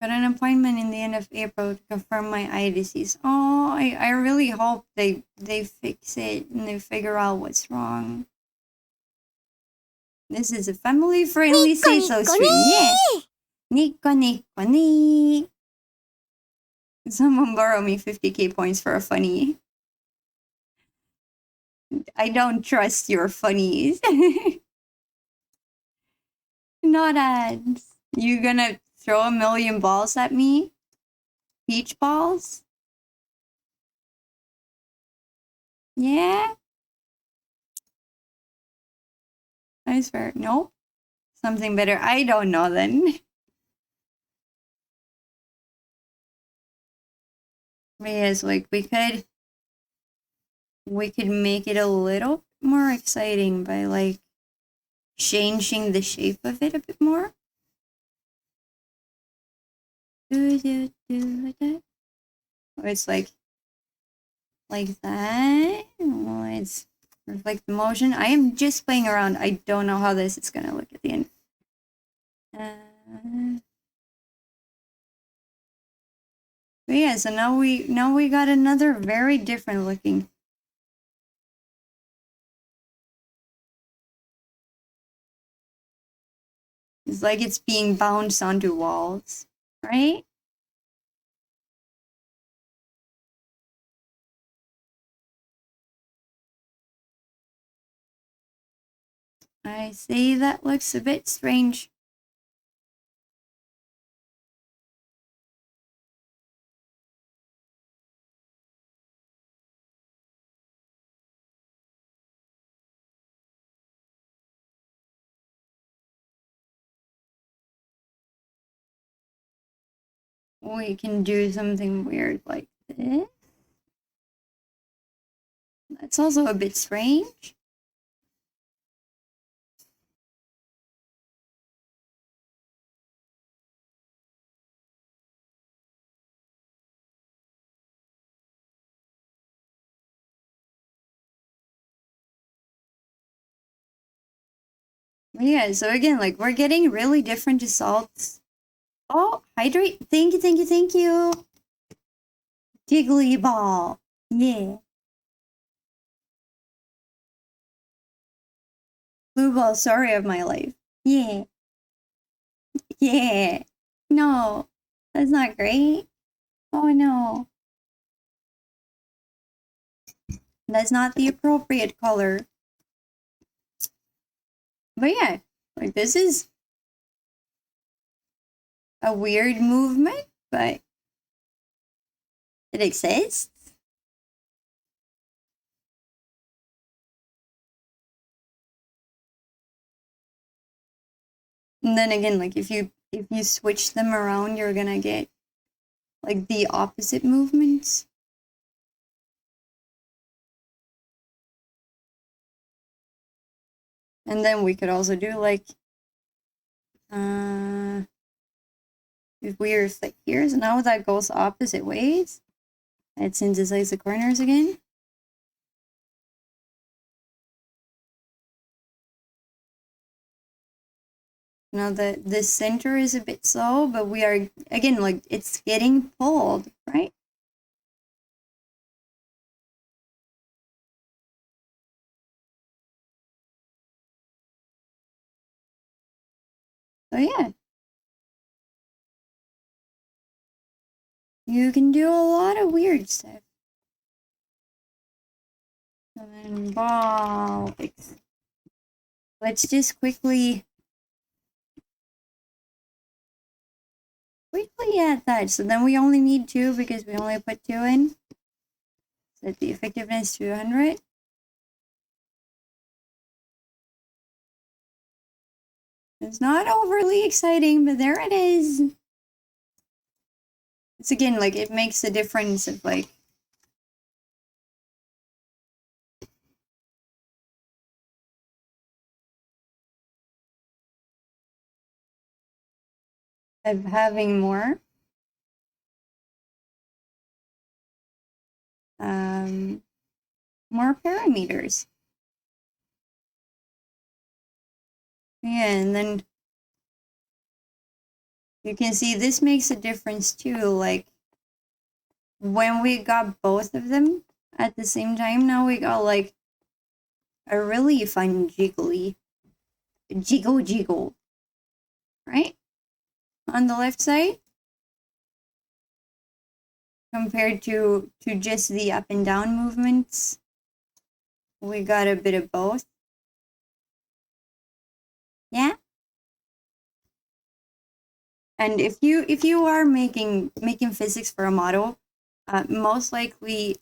Got an appointment in the end of April to confirm my eye disease. Oh, I really hope they fix it and they figure out what's wrong. This is a family-friendly say-so stream. Yeah. Nico Nico ni. Someone borrow me 50k points for a funny. I don't trust your funnies. Not ads. You gonna throw a million balls at me? Peach balls? Yeah? I swear. Nope. Something better. I don't know then. But yes, like we could make it a little more exciting by like changing the shape of it a bit more. It's like that. Let's reflect the motion. I am just playing around. I don't know how this is gonna look at the end. But yeah, so now we got another very different looking. It's like it's being bounced onto walls, right? I see that looks a bit strange. We can do something weird like this. That's also a bit strange. But yeah, so again, like we're getting really different results. Oh, hydrate. Thank you. Jiggly ball. Yeah. Blue ball, story of my life. Yeah. Yeah. No, that's not great. Oh no. That's not the appropriate color. But yeah, like this is a weird movement, but it exists. And then again, like if you switch them around, you're gonna get like the opposite movements. And then we could also do like if we're like here, so now that goes opposite ways. It synthesizes the corners again. Now the center is a bit slow, but we are, again, like it's getting pulled, right? So yeah. You can do a lot of weird stuff. And then ball fix. Let's just quickly add that. So then we only need 2 because we only put 2 in. Set the effectiveness to 100. It's not overly exciting, but there it is. It's again, like it makes a difference of like of having more more parameters. Yeah, and then you can see this makes a difference too. Like when we got both of them at the same time, now we got like a really fun jiggle, right? On the left side, compared to just the up and down movements, we got a bit of both. Yeah. And if you are making physics for a model, most likely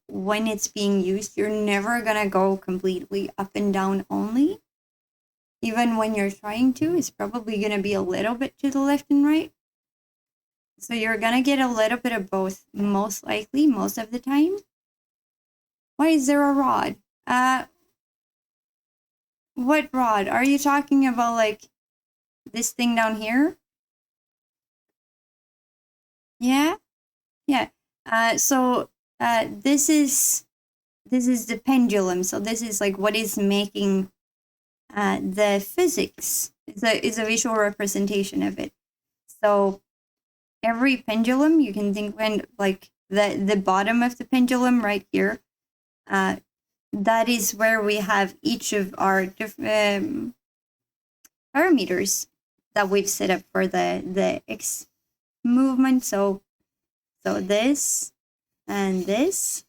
when it's being used, you're never gonna go completely up and down only. Even when you're trying to, it's probably gonna be a little bit to the left and right. So you're gonna get a little bit of both, most likely, most of the time. Why is there a rod? What rod? Are you talking about like this thing down here? Yeah? Yeah. So this is the pendulum. So this is like what is making the physics. It's a visual representation of it. So every pendulum, you can think when like the bottom of the pendulum right here, that is where we have each of our different parameters that we've set up for the X movement. So this and this,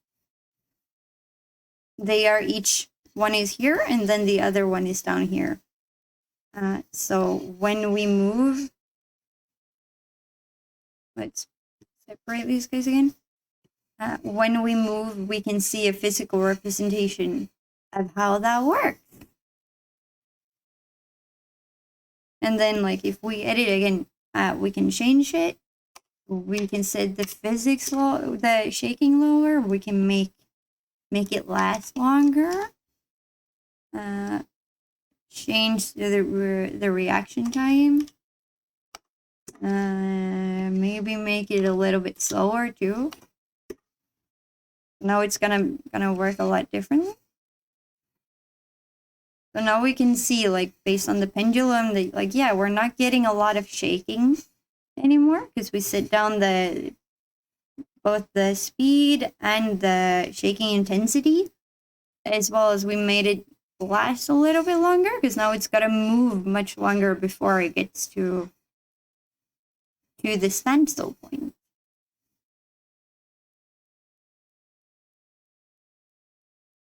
they are each, one is here and then the other one is down here. So when we move, let's separate these guys again. When we move, we can see a physical representation of how that works. And then like if we edit again, we can change it. We can set the physics low, the shaking lower. We can make it last longer. Change the reaction time. Maybe make it a little bit slower too. Now it's gonna work a lot differently. So now we can see, like, based on the pendulum, that, like, yeah, we're not getting a lot of shaking anymore because we set down both the speed and the shaking intensity, as well as we made it last a little bit longer because now it's got to move much longer before it gets to the standstill point.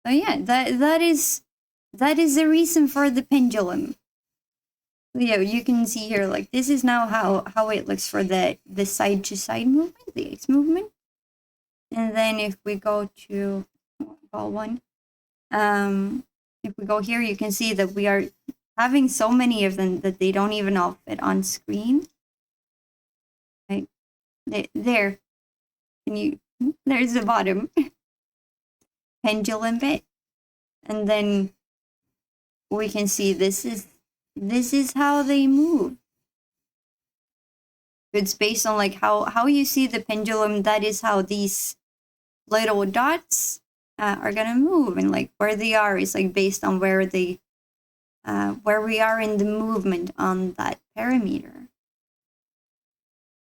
So yeah, that is the reason for the pendulum. Yeah, you can see here, like, this is now how it looks for the side to side movement, the X movement. And then if we go to ball one, if we go here, you can see that we are having so many of them that they don't even all fit on screen. Right there, can you? There's the bottom pendulum bit, and then we can see this is how they move. It's based on like how you see the pendulum. That is how these little dots are gonna move, and like where they are is like based on where we are in the movement on that parameter.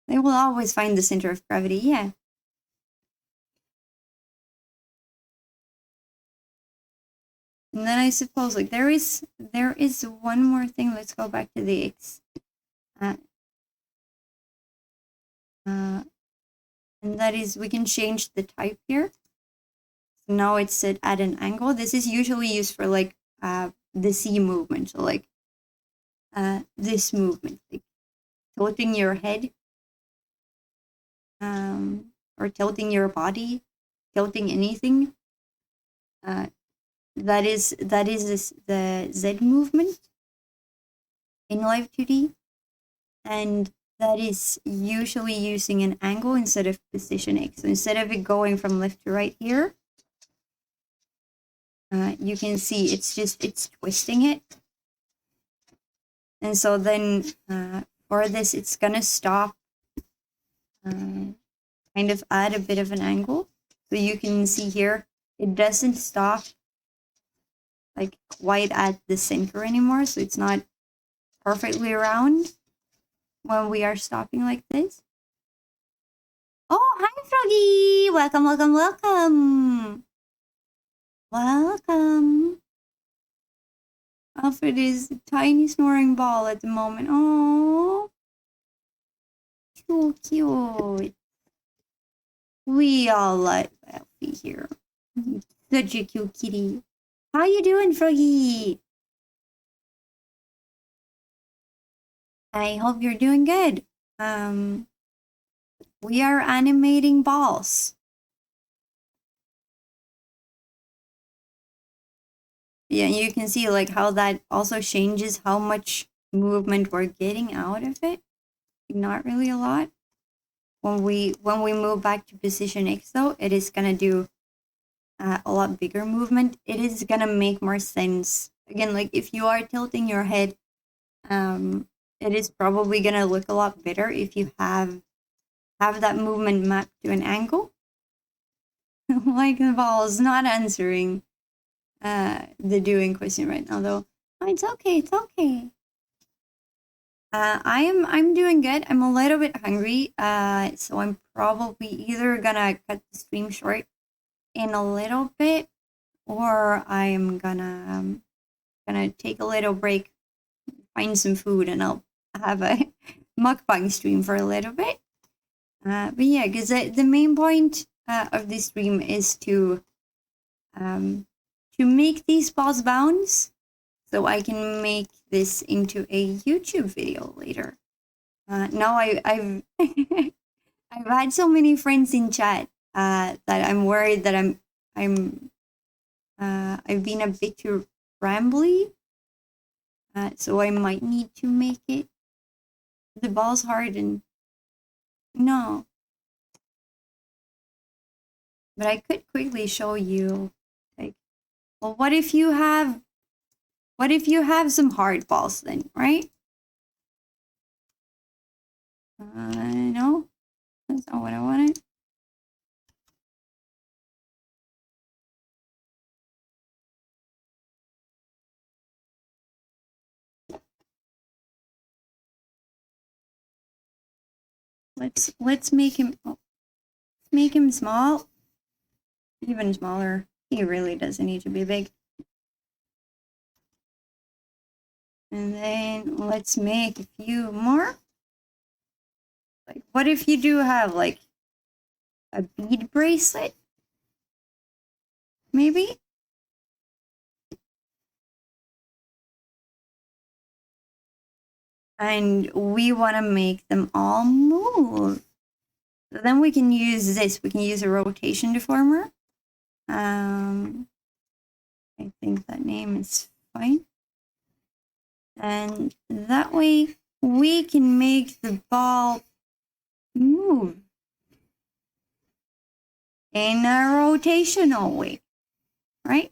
They will always find the center of gravity. Yeah. And then I suppose like there is one more thing. Let's go back to the X. And that is we can change the type here. So now it's set at an angle. This is usually used for like the C movement. So like this movement, like tilting your head, or tilting your body, tilting anything. That is the Z movement in Live2D, and that is usually using an angle instead of position X. So instead of it going from left to right here, you can see it's twisting it. And so then for this, it's gonna stop, kind of add a bit of an angle. So you can see here, it doesn't stop like quite at the center anymore. So it's not perfectly round when we are stopping like this. Oh, hi, Froggy! Welcome, welcome, welcome! Welcome! Alfred is a tiny snoring ball at the moment. Oh, so cute. We all like Alfie here. Such a cute kitty. How you doing, Froggy? I hope you're doing good. We are animating balls. Yeah, you can see like how that also changes how much movement we're getting out of it. Not really a lot. When we move back to position X though, it is gonna do a lot bigger movement. It is gonna make more sense. Again, like if you are tilting your head, it is probably gonna look a lot better if you have that movement mapped to an angle. Like the ball is not answering the doing question right now though. Oh, it's okay, it's okay. I'm doing good. I'm a little bit hungry, so I'm probably either gonna cut the stream short in a little bit, or I'm gonna take a little break, find some food, and I'll have a mukbang stream for a little bit. But yeah, because the main point of this stream is to make these balls bounce, so I can make this into a YouTube video later. Now I've I've had so many friends in chat that I'm worried that I've been a bit too rambly, so I might need to make it the balls harden. No, but I could quickly show you. Like, well, what if you have some hard balls then, right? No, that's not what I wanted. Let's make him small, even smaller. He really doesn't need to be big. And then let's make a few more. Like, what if you do have like a bead bracelet? Maybe? And we want to make them all move. So then we can use this. We can use a rotation deformer. I think that name is fine. And that way we can make the ball move in a rotational way, right?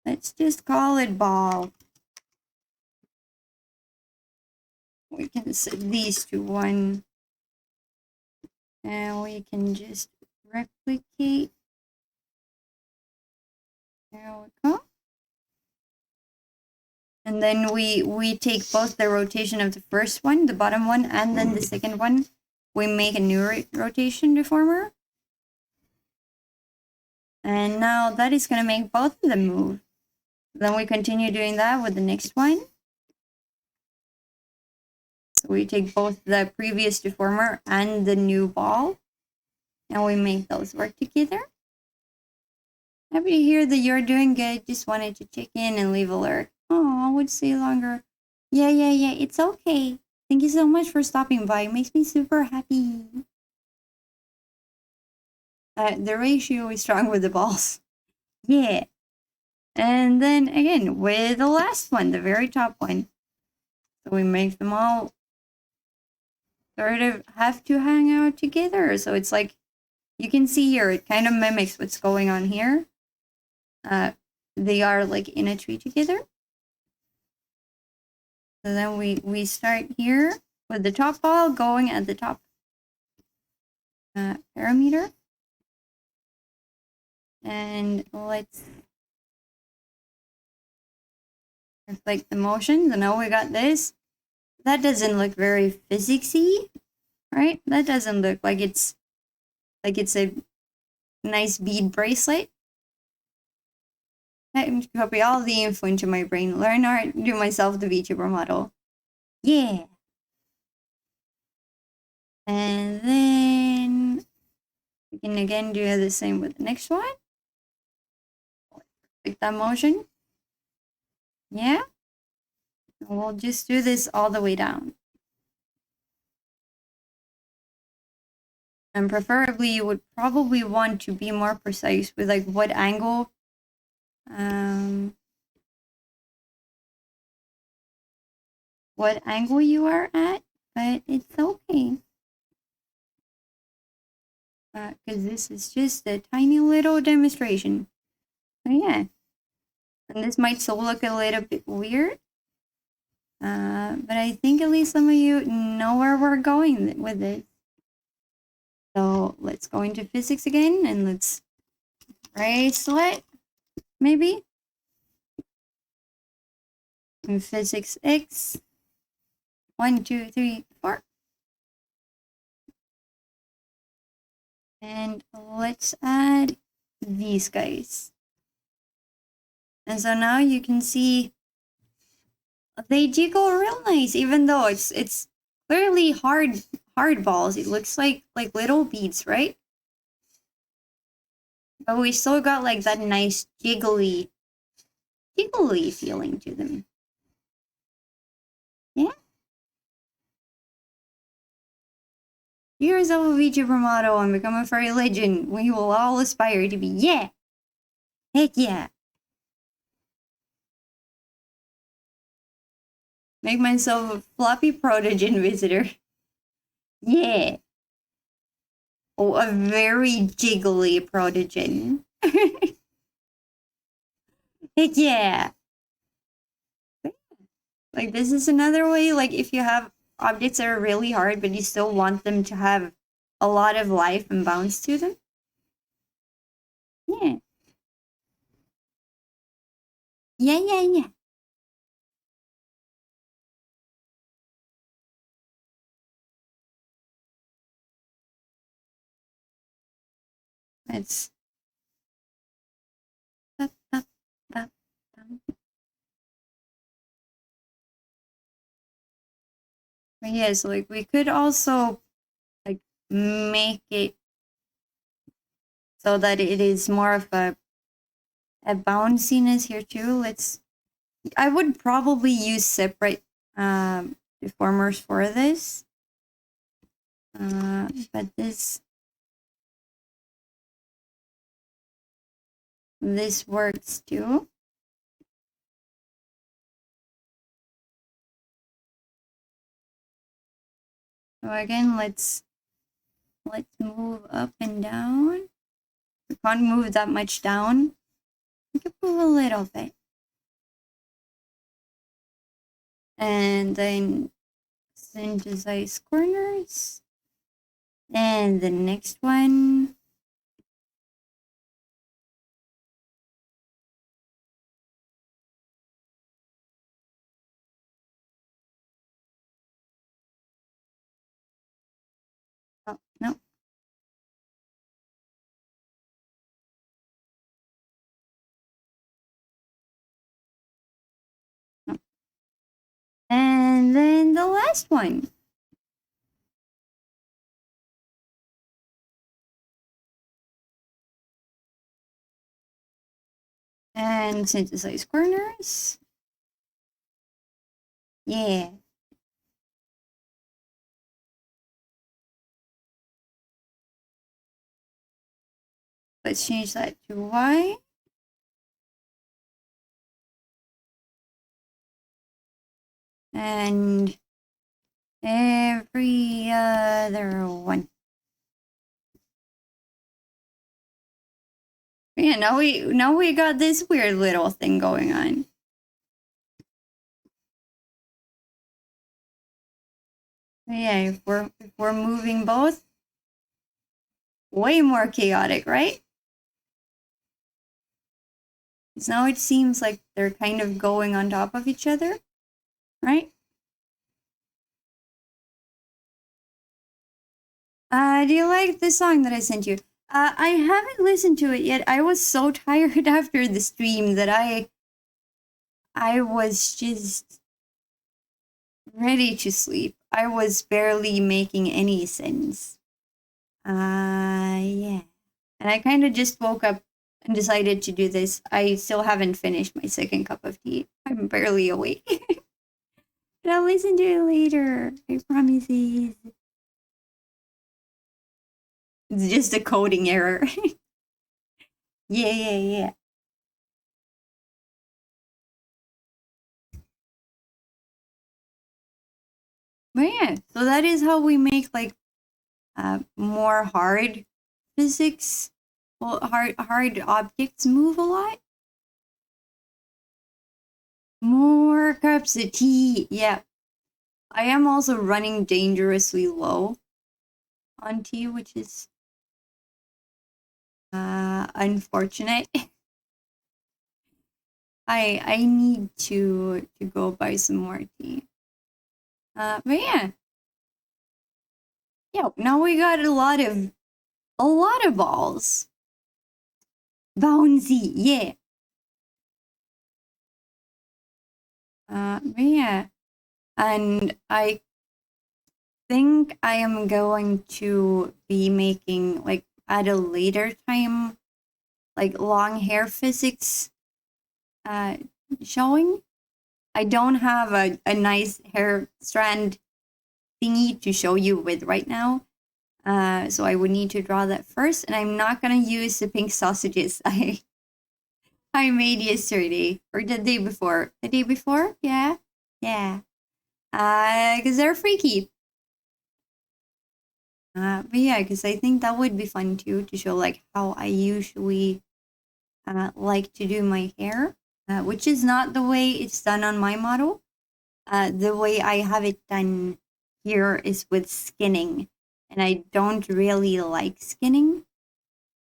Let's just call it ball. We can set these to 1. And we can just replicate. There we go. And then we take both the rotation of the first one, the bottom one, and then the second one. We make a new rotation deformer. And now that is going to make both of them move. Then we continue doing that with the next one. So we take both the previous deformer and the new ball. And we make those work together. Happy to hear that you're doing good. Just wanted to check in and leave a alert. Oh, I would say longer. Yeah. It's okay. Thank you so much for stopping by. It makes me super happy. The ratio is strong with the balls. Yeah. And then again, with the last one, the very top one. So we make them all sort of have to hang out together. So it's like, you can see here, it kind of mimics what's going on here. They are like in a tree together. So then we start here with the top ball going at the top parameter. And let's reflect the motion. So now we got this. That doesn't look very physicsy, right? That doesn't look like it's a nice bead bracelet. I copy all the info into my brain. Learn art, do myself the VTuber model. Yeah. And then we can again do the same with the next one. Pick that motion. Yeah. We'll just do this all the way down. And preferably you would probably want to be more precise with like what angle you are at, but it's okay. Because this is just a tiny little demonstration. So yeah. And this might still look a little bit weird. But I think at least some of you know where we're going with this. So let's go into physics again and let's bracelet, maybe. In physics X. 1, 2, 3, 4. And let's add these guys. And so now you can see they jiggle real nice, even though it's clearly hard balls. It looks like little beads, right? But we still got like that nice jiggly feeling to them. Yeah. Be yourself a VTuber model and become a furry legend. We will all aspire to be. Yeah. Heck yeah. Make myself a floppy protogen visitor. Yeah. Oh, a very jiggly protogen. Heck yeah. Like, this is another way, like, if you have objects that are really hard, but you still want them to have a lot of life and bounce to them. Yeah. Yeah. It's... But yeah, so like we could also like make it so that it is more of a bounciness here too. I would probably use separate deformers for this. But this works too. So again, let's move up and down. We can't move that much down. We can move a little bit. And then synthesize corners. And the next one. Oh, no. No. And then the last one. And synthesize corners. Yeah. Let's change that to Y. And every other one. Yeah, now we got this weird little thing going on. Yeah, if we're moving both, way more chaotic, right? Because now it seems like they're kind of going on top of each other, right? Do you like the song that I sent you? I haven't listened to it yet. I was so tired after the stream that I was just ready to sleep. I was barely making any sense. Yeah. And I kind of just woke up and decided to do this. I still haven't finished my second cup of tea. I'm barely awake. But I'll listen to it later. I promises. It's just a coding error. Yeah. But yeah, so that is how we make like more hard physics. Well, hard objects move a lot. More cups of tea. Yeah. I am also running dangerously low on tea, which is unfortunate. I need to go buy some more tea. But yeah. Yeah, now we got a lot of balls. Bouncy, yeah. But yeah. And I think I am going to be making like at a later time like long hair physics showing. I don't have a nice hair strand thingy to show you with right now. So I would need to draw that first, and I'm not gonna use the pink sausages I made yesterday or the day before. The day before, yeah. Because they're freaky. But yeah, because I think that would be fun too to show like how I usually like to do my hair, which is not the way it's done on my model. The way I have it done here is with skinning, and I don't really like skinning.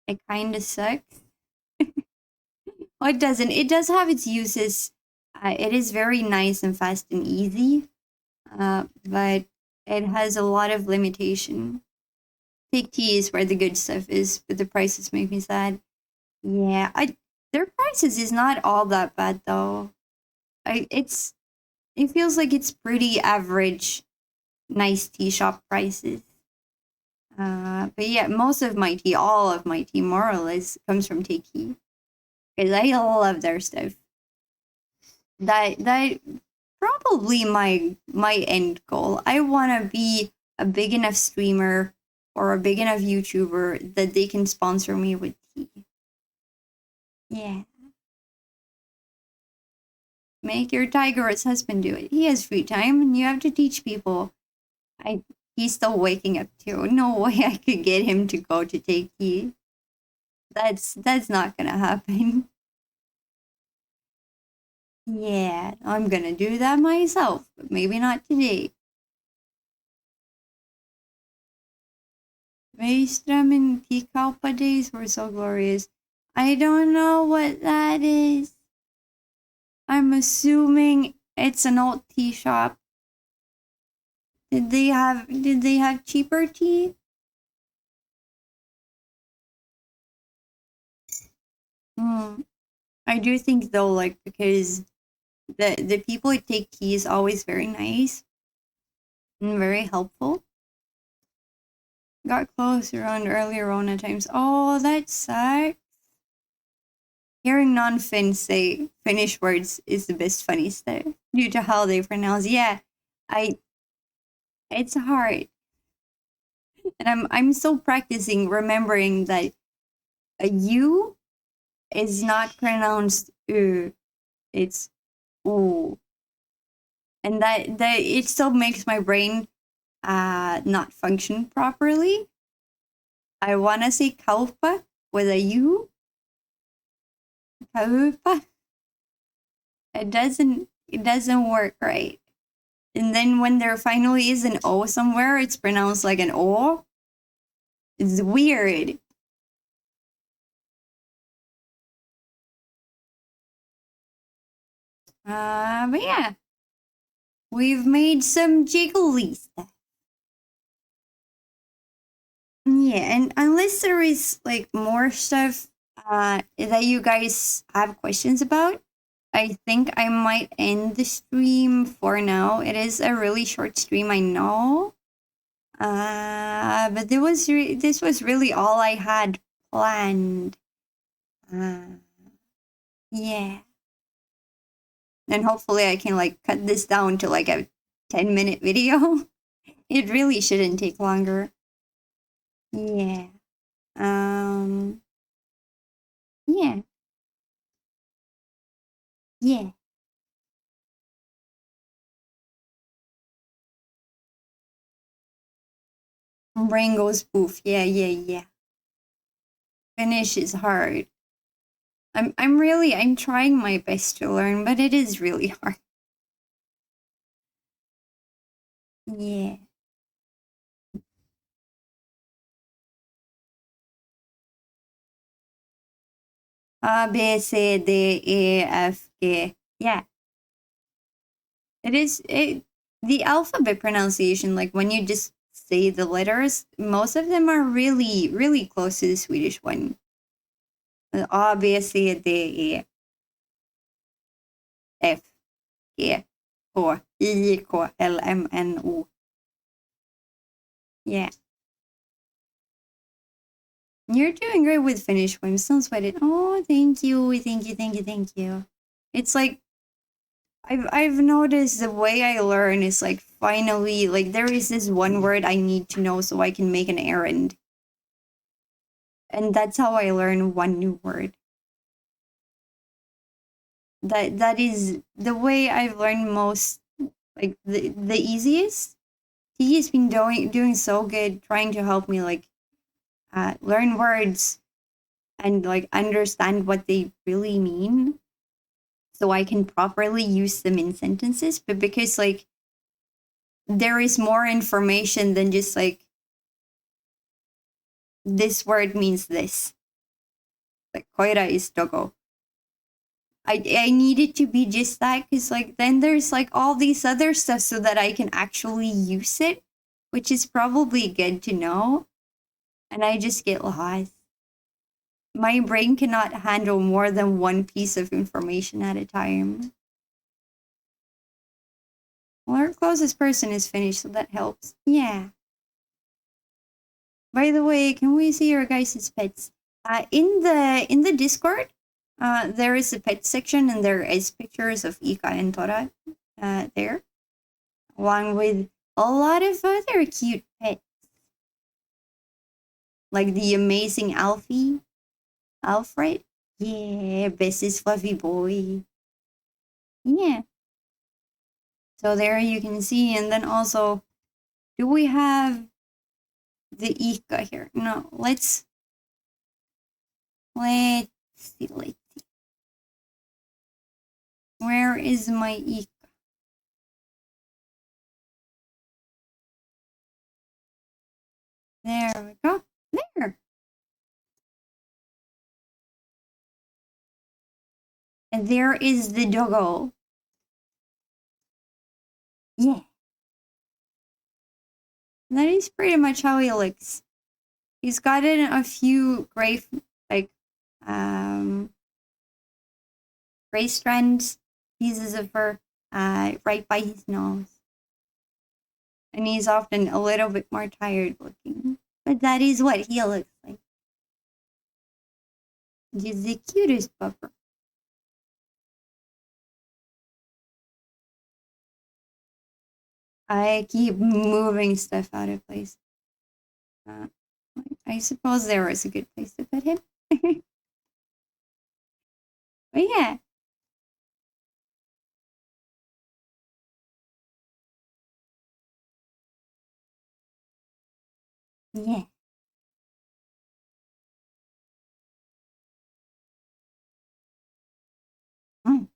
It kind of sucks. Well, it doesn't. It does have its uses. It is very nice and fast and easy, but it has a lot of limitation. Take tea is where the good stuff is, but the prices make me sad. Yeah, their prices is not all that bad though. It feels like it's pretty average, nice tea shop prices. But yeah, most of my tea, all of my tea, more or less, comes from Tiki because I love their stuff. That probably my end goal. I want to be a big enough streamer or a big enough YouTuber that they can sponsor me with tea. Yeah. Make your tiger's husband do it. He has free time and you have to teach people. He's still waking up too. No way I could get him to go to take tea. That's not gonna happen. Yeah, I'm gonna do that myself, but maybe not today. Maestram and Tikalpa days were so glorious. I don't know what that is. I'm assuming it's an old tea shop. Did they have cheaper tea? I do think though, like, because the people who take tea is always very nice and very helpful. Got close around earlier on at times. Oh, that sucks. Hearing non-Finns say Finnish words is the best funny stuff due to how they pronounce. Yeah, it's hard, and I'm still practicing remembering that a U is not pronounced U, it's U, and that it still makes my brain not function properly. I wanna say kaupa with a U, kaupa. It doesn't work right. And then when there finally is an O somewhere, it's pronounced like an O. It's weird. But yeah, we've made some jiggly stuff. Yeah, and unless there is like more stuff that you guys have questions about, I think I might end the stream for now. It is a really short stream, I know. But this was really all I had planned. Yeah. And hopefully I can like cut this down to like a 10-minute video. It really shouldn't take longer. Yeah. Yeah. Yeah. Brain goes poof. Yeah. Finish is hard. I'm trying my best to learn, but it is really hard. Yeah. A B C D E F G. Yeah. The alphabet pronunciation, like when you just say the letters, most of them are really, really close to the Swedish one. A B C D E F G H I K L M N O. Yeah. You're doing great with Finnish, Whimzie. Don't sweat it. Oh, thank you. It's like I've noticed the way I learn is like finally like there is this one word I need to know so I can make an errand. And that's how I learn one new word. That is the way I've learned most, like the easiest. He has been doing so good trying to help me like learn words and like understand what they really mean so I can properly use them in sentences. But because like there is more information than just like this word means this. Like koira is dogo. I need it to be just that because like then there's like all these other stuff so that I can actually use it, which is probably good to know. And I just get lost. My brain cannot handle more than one piece of information at a time. Well, our closest person is Finnish, so that helps. Yeah. By the way, can we see your guys' pets? In the Discord, there is a pet section and there is pictures of Ika and Tora there, along with a lot of other cute pets, like the amazing Alfred. Yeah, bestest fluffy boy. Yeah. So there you can see, and then also, do we have the Ika here? No, let's see. Where is my Ika? There we go. There. And there is the doggo. Yeah. That is pretty much how he looks. He's gotten a few gray, like, gray strands, pieces of fur, right by his nose. And he's often a little bit more tired looking. But that is what he looks like. He's the cutest pupper. I keep moving stuff out of place. I suppose there is a good place to put him. But yeah. Yeah. Mm.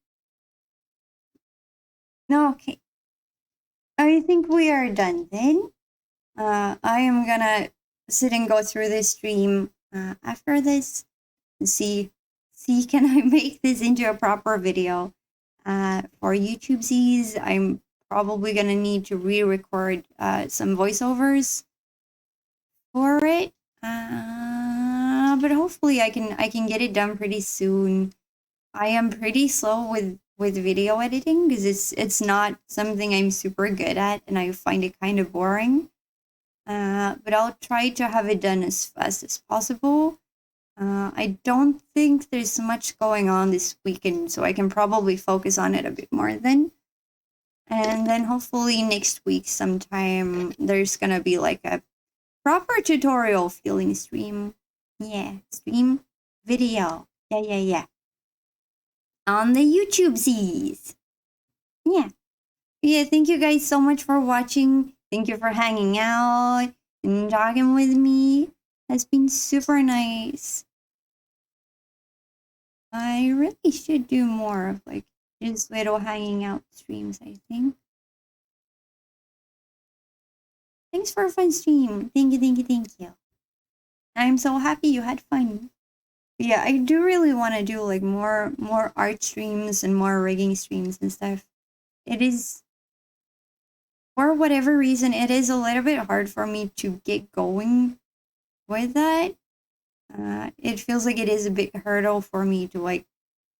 No, okay. I think we are done then. I am gonna sit and go through this stream after this and see can I make this into a proper video for YouTubesies. I'm probably gonna need to re-record some voiceovers for it, but hopefully I can get it done pretty soon. I am pretty slow with video editing because it's not something I'm super good at, and I find it kind of boring. But I'll try to have it done as fast as possible. I don't think there's much going on this weekend, so I can probably focus on it a bit more then. And then hopefully next week sometime there's gonna be like a proper tutorial feeling stream. Yeah, stream video. Yeah. On the YouTubesies. Yeah. Yeah, thank you guys so much for watching. Thank you for hanging out and talking with me. Has been super nice. I really should do more of like just little hanging out streams, I think. Thanks for a fun stream. Thank you. I'm so happy you had fun. Yeah, I do really want to do like more art streams and more rigging streams and stuff. It is, for whatever reason, it is a little bit hard for me to get going with that. It feels like it is a big hurdle for me to like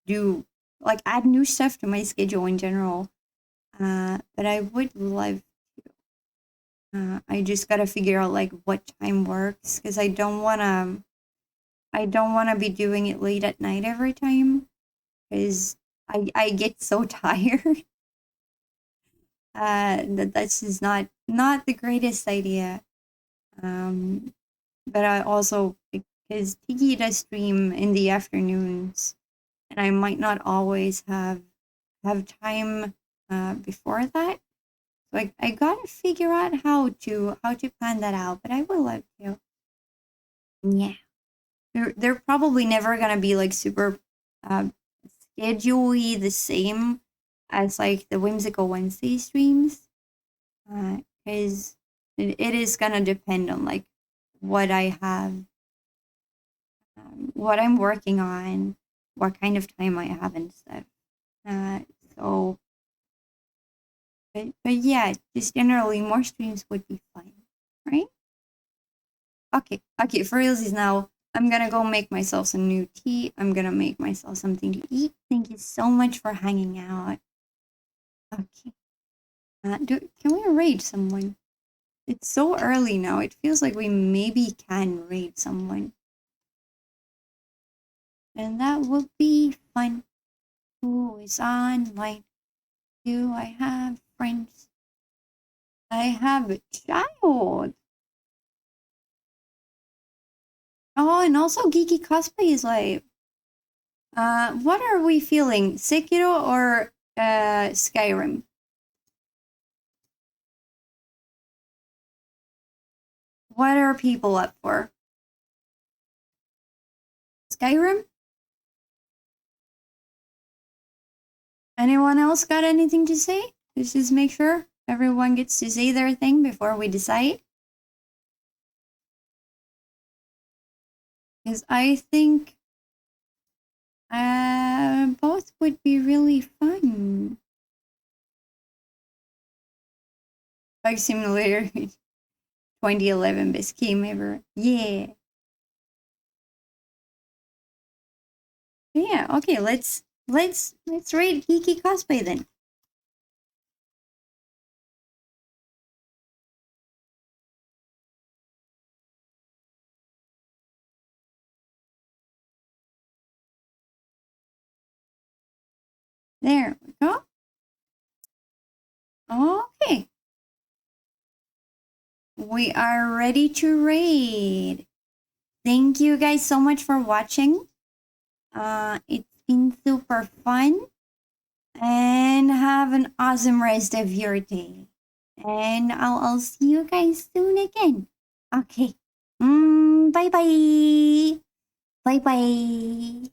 do, like, add new stuff to my schedule in general. But I would love to. I just gotta figure out like what time works, because I don't wanna be doing it late at night every time, because I get so tired. That's just not the greatest idea. But I also, because Tiki does stream in the afternoons, and I might not always have time before that. So I gotta figure out how to plan that out. But I will love to. Yeah, they're probably never gonna be like super schedule-y the same as like the whimsical Wednesday streams, because it is gonna depend on like what I have, what I'm working on, what kind of time I have and stuff. So, but yeah, just generally more streams would be fine, right? Okay, for realsies now. I'm gonna go make myself some new tea. I'm gonna make myself something to eat. Thank you so much for hanging out. Okay. Can we raid someone? It's so early now. It feels like we maybe can raid someone. And that will be fun. Who is online? Do I have friends? I have a child. Oh, and also Geeky Cosplay is live. What are we feeling? Sekiro or Skyrim? What are people up for? Skyrim? Anyone else got anything to say? Let's just make sure everyone gets to say their thing before we decide. Because I think both would be really fun. Bug Simulator 2011 best game ever. Yeah. Yeah, okay, let's rate Geeky Cosplay then. There we go. Okay. We are ready to raid. Thank you guys so much for watching. It's been super fun. And have an awesome rest of your day. And I'll see you guys soon again. Okay. Bye bye. Bye bye.